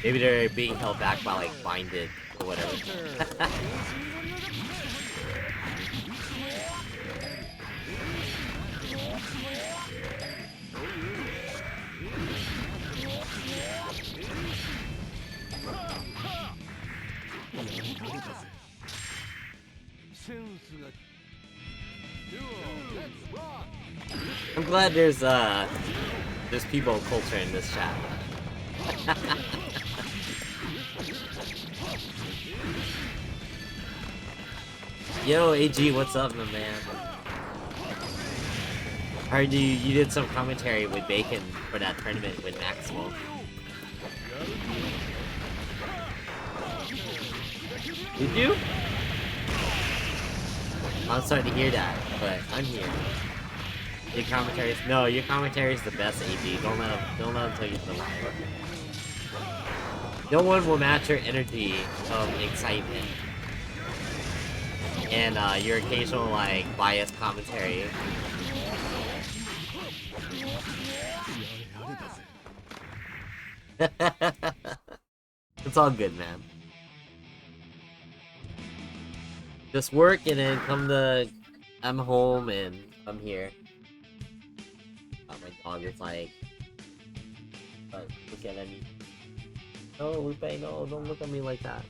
Speaker 1: Maybe they're being held back by, like, binded or whatever. I'm glad there's people culture in this chat. Yo, AG, what's up, my man? I heard you did some commentary with Bacon for that tournament with Maximal. Did you? I'm starting to hear that, but I'm here. Your commentaries? No, your commentary is the best, AG. Don't let him tell you the lie. No one will match your energy of excitement and your occasional like biased commentary. It's all good, man. Just work and then I'm home and I'm here. My dog is like, look at me. No, Lupe, no, don't look at me like that.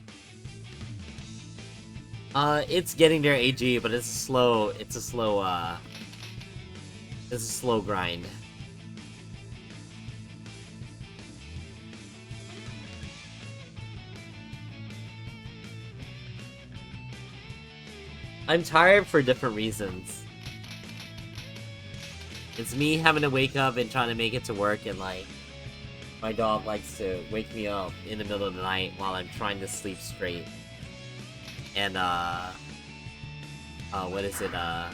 Speaker 1: It's getting there, AG, but it's a slow grind. I'm tired for different reasons. It's me having to wake up and trying to make it to work, and like my dog likes to wake me up in the middle of the night while I'm trying to sleep straight. And what is it? Yeah,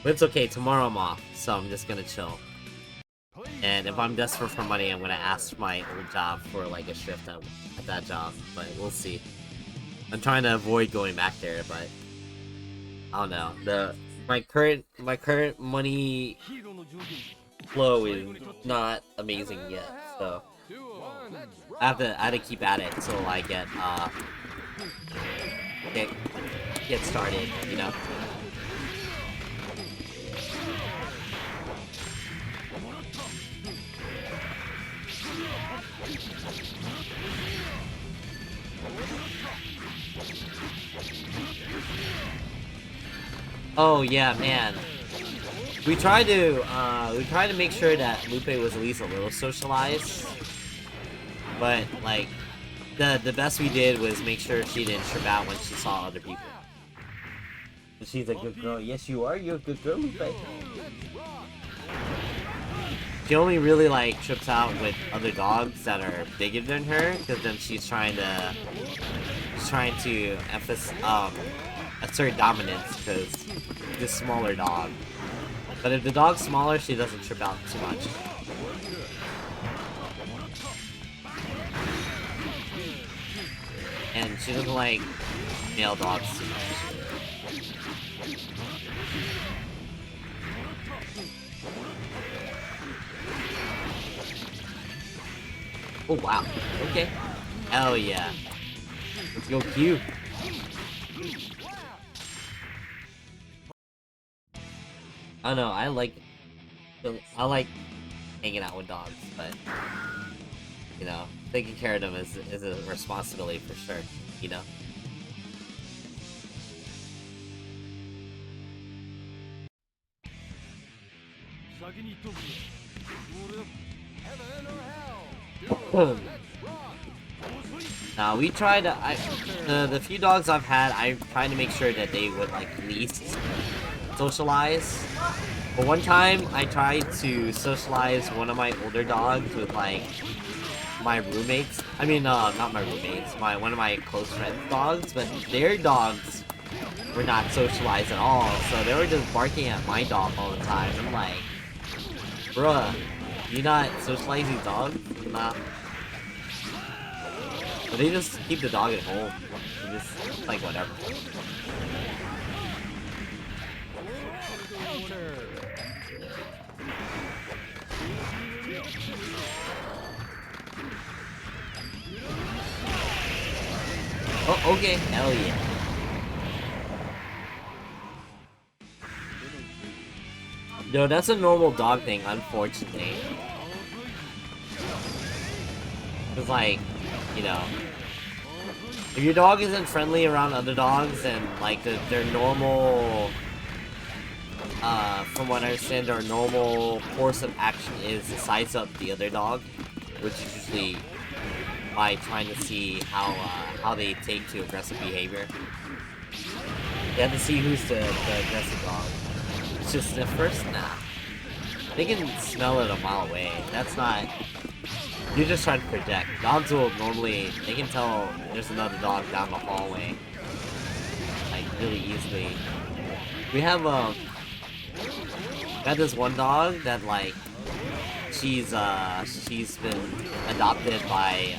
Speaker 1: but it's okay. Tomorrow I'm off, so I'm just gonna chill. And if I'm desperate for money, I'm gonna ask my old job for like a shift at that job. But we'll see. I'm trying to avoid going back there, but I don't know. My current money flow is not amazing yet, so I have to keep at it until I get started, you know. Oh yeah, man. We tried to make sure that Lupe was at least a little socialized, but like the best we did was make sure she didn't trip out when she saw other people. She's a good girl. Yes, you are. You're a good girl, Lupe. She only really like trips out with other dogs that are bigger than her, because then she's trying to assert dominance because this smaller dog. But if the dog's smaller, she doesn't trip out too much. And she doesn't like male dogs too much. Oh wow, okay. Hell yeah. Let's go Q. I don't know, I like hanging out with dogs, but you know, taking care of them is a responsibility for sure, you know? Now we tried to, the few dogs I've had, I tried to make sure that they would like at least socialize. But one time I tried to socialize one of my older dogs with like my roommates. I mean, not my roommates, one of my close friends' dogs, but their dogs were not socialized at all, so they were just barking at my dog all the time. I'm like, bruh, you not socialize these dogs? Nah. But they just keep the dog at home. They just, like, whatever. Oh, okay. Hell yeah. No, that's a normal dog thing, unfortunately. It's like, you know, if your dog isn't friendly around other dogs and like their normal, from what I understand, their normal course of action is to size up the other dog, which is usually by trying to see how they take to aggressive behavior. You have to see who's the aggressive dog. It's just sniff first? Nah. They can smell it a mile away. That's not... You're just trying to project. Dogs will normally... They can tell there's another dog down the hallway. Like, really easily. We have, got this one dog that, like... She's been adopted by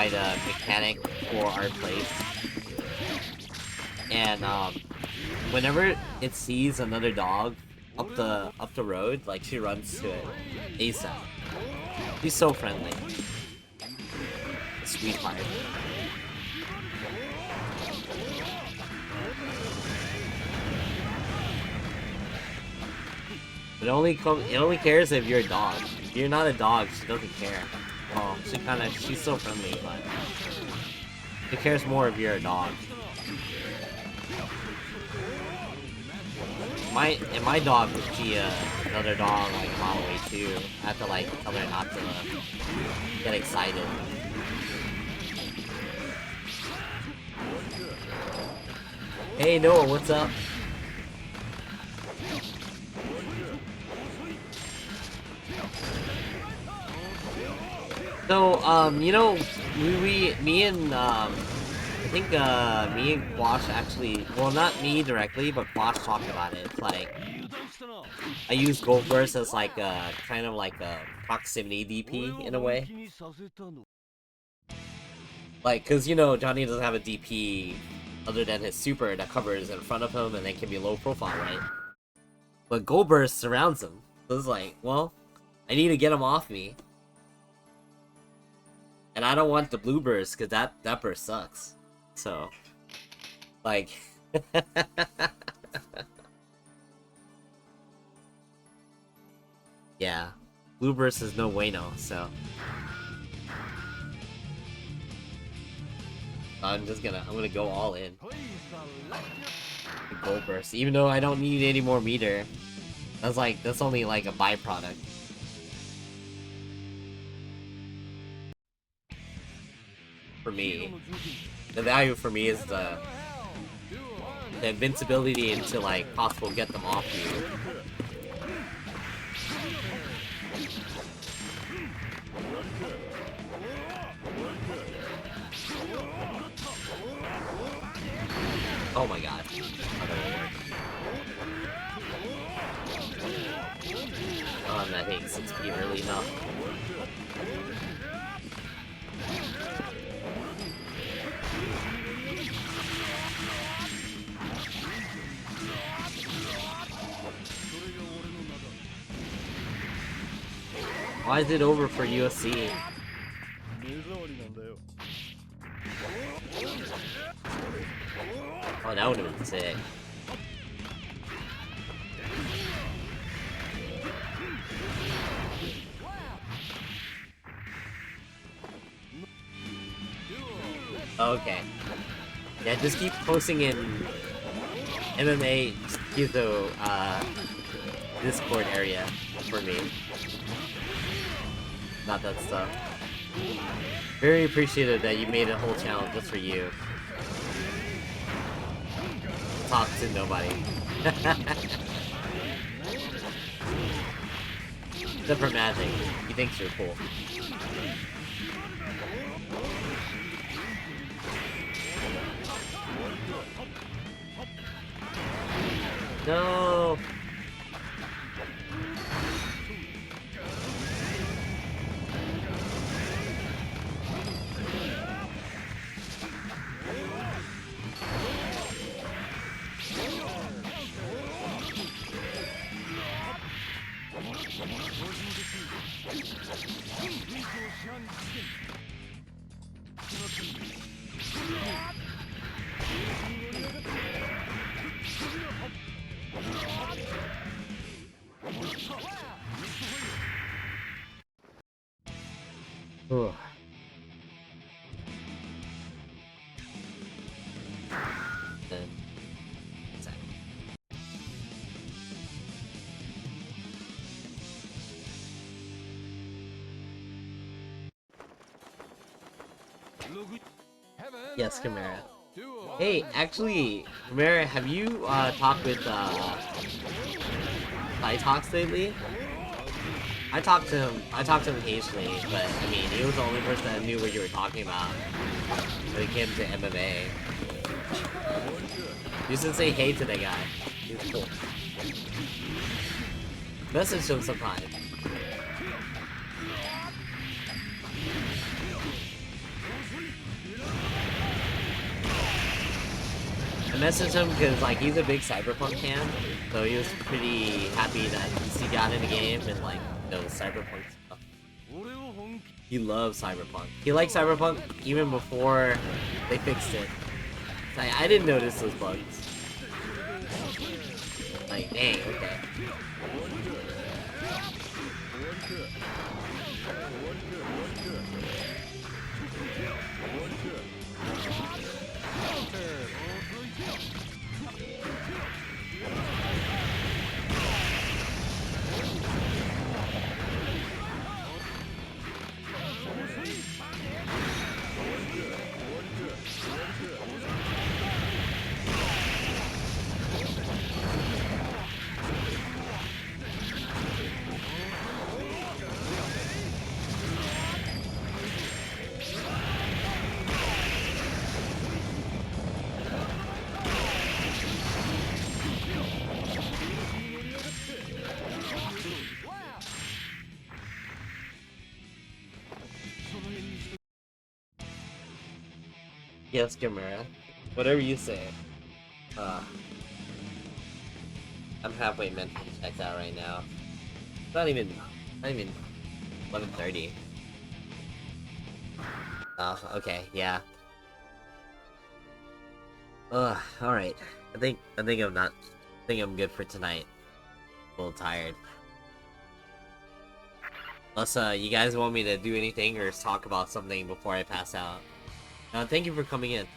Speaker 1: the mechanic for our place. And, whenever it sees another dog up the road, like, she runs to it ASAP. She's so friendly. A sweetheart. It only cares if you're a dog. If you're not a dog, she doesn't care. Oh, she's so friendly, but she cares more if you're a dog. My dog would see another dog like a mile away too. I have to like tell her not to get excited. Hey Noah, what's up? So, you know, me and, I think, me and Quash actually, well, not me directly, but Quash talked about it. It's like, I use Gold Burst as like a, kind of like a proximity DP in a way. Like, cause, you know, Johnny doesn't have a DP other than his super that covers in front of him and then can be low profile, right? But Gold Burst surrounds him. So it's like, well, I need to get him off me. And I don't want the blue burst, because that burst sucks. So, like... yeah. Blue burst is no bueno, so... I'm gonna go all in. The gold burst, even though I don't need any more meter. That's only like a byproduct. For me. The value for me is the invincibility into like possible get them off you. Oh my god. Oh, I'm not hitting 6P early enough. Why is it over for USC? Oh, that would have been sick. Okay. Yeah, just keep posting in MMA Schizo Discord area for me. Not that stuff. Very appreciative that you made a whole channel just for you. Talk to nobody. Except for Magic. He thinks you're cool. No. Ugh. Then, yes, Chimera. Hey, actually, Chimera, have you talked with Talks lately? I talked to him occasionally, but I mean, he was the only person that knew what you were talking about when it came to MMA. You should say hey to the guy. He's cool. Message him sometime. I messaged him because like he's a big Cyberpunk fan, so he was pretty happy that he got in the game and like Cyberpunk stuff. He loves Cyberpunk. He liked Cyberpunk even before they fixed it. Like, I didn't notice those bugs. Like, dang, okay. Yes, Gamera. Whatever you say. I'm halfway mentally checked out right now. Not even 11:30. Oh, okay, yeah. Alright. I think I'm good for tonight. A little tired. Unless you guys want me to do anything or talk about something before I pass out. Thank you for coming in.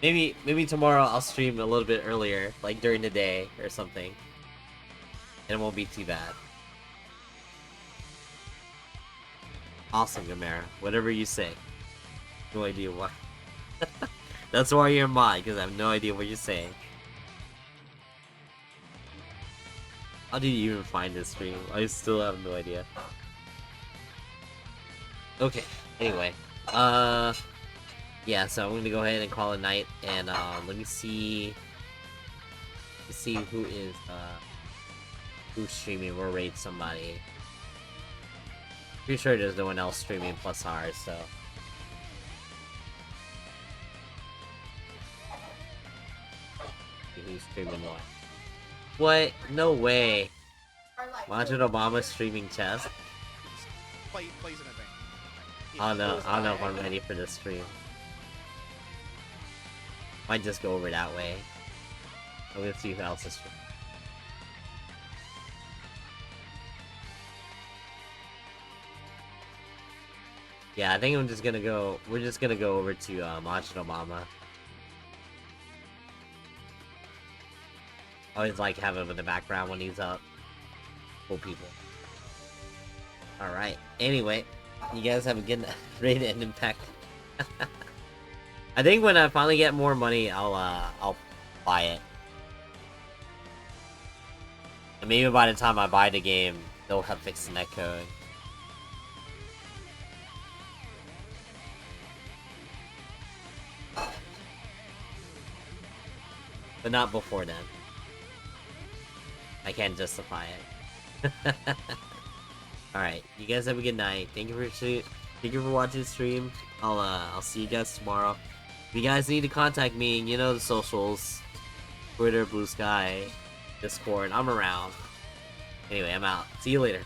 Speaker 1: maybe tomorrow I'll stream a little bit earlier, like during the day or something. And it won't be too bad. Awesome, Gamera. Whatever you say. No idea why. That's why you're mine, because I have no idea what you're saying. How did you even find this stream? I still have no idea. Okay, anyway. Yeah, so I'm gonna go ahead and call it a night, and let me see who is who's streaming. We'll raid somebody. Pretty sure there's no one else streaming plus ours, so who's streaming what? What? No way. Imagine Obama streaming chess.
Speaker 3: Plays in a thing.
Speaker 1: I don't know if I'm ready for this stream. Might just go over that way. I'm gonna see who else is streaming. Yeah, I think I'm just gonna go. We're just gonna go over to Majin Obama. I always like having him in the background when he's up. Cool people. Alright. Anyway, you guys have a good raid and impact. I think when I finally get more money, I'll buy it. And maybe by the time I buy the game, they'll have fixed the netcode. But not before then. I can't justify it. Alright, you guys have a good night. Thank you for watching the stream. I'll see you guys tomorrow. If you guys need to contact me, you know the socials. Twitter, Blue Sky, Discord, I'm around. Anyway, I'm out. See you later.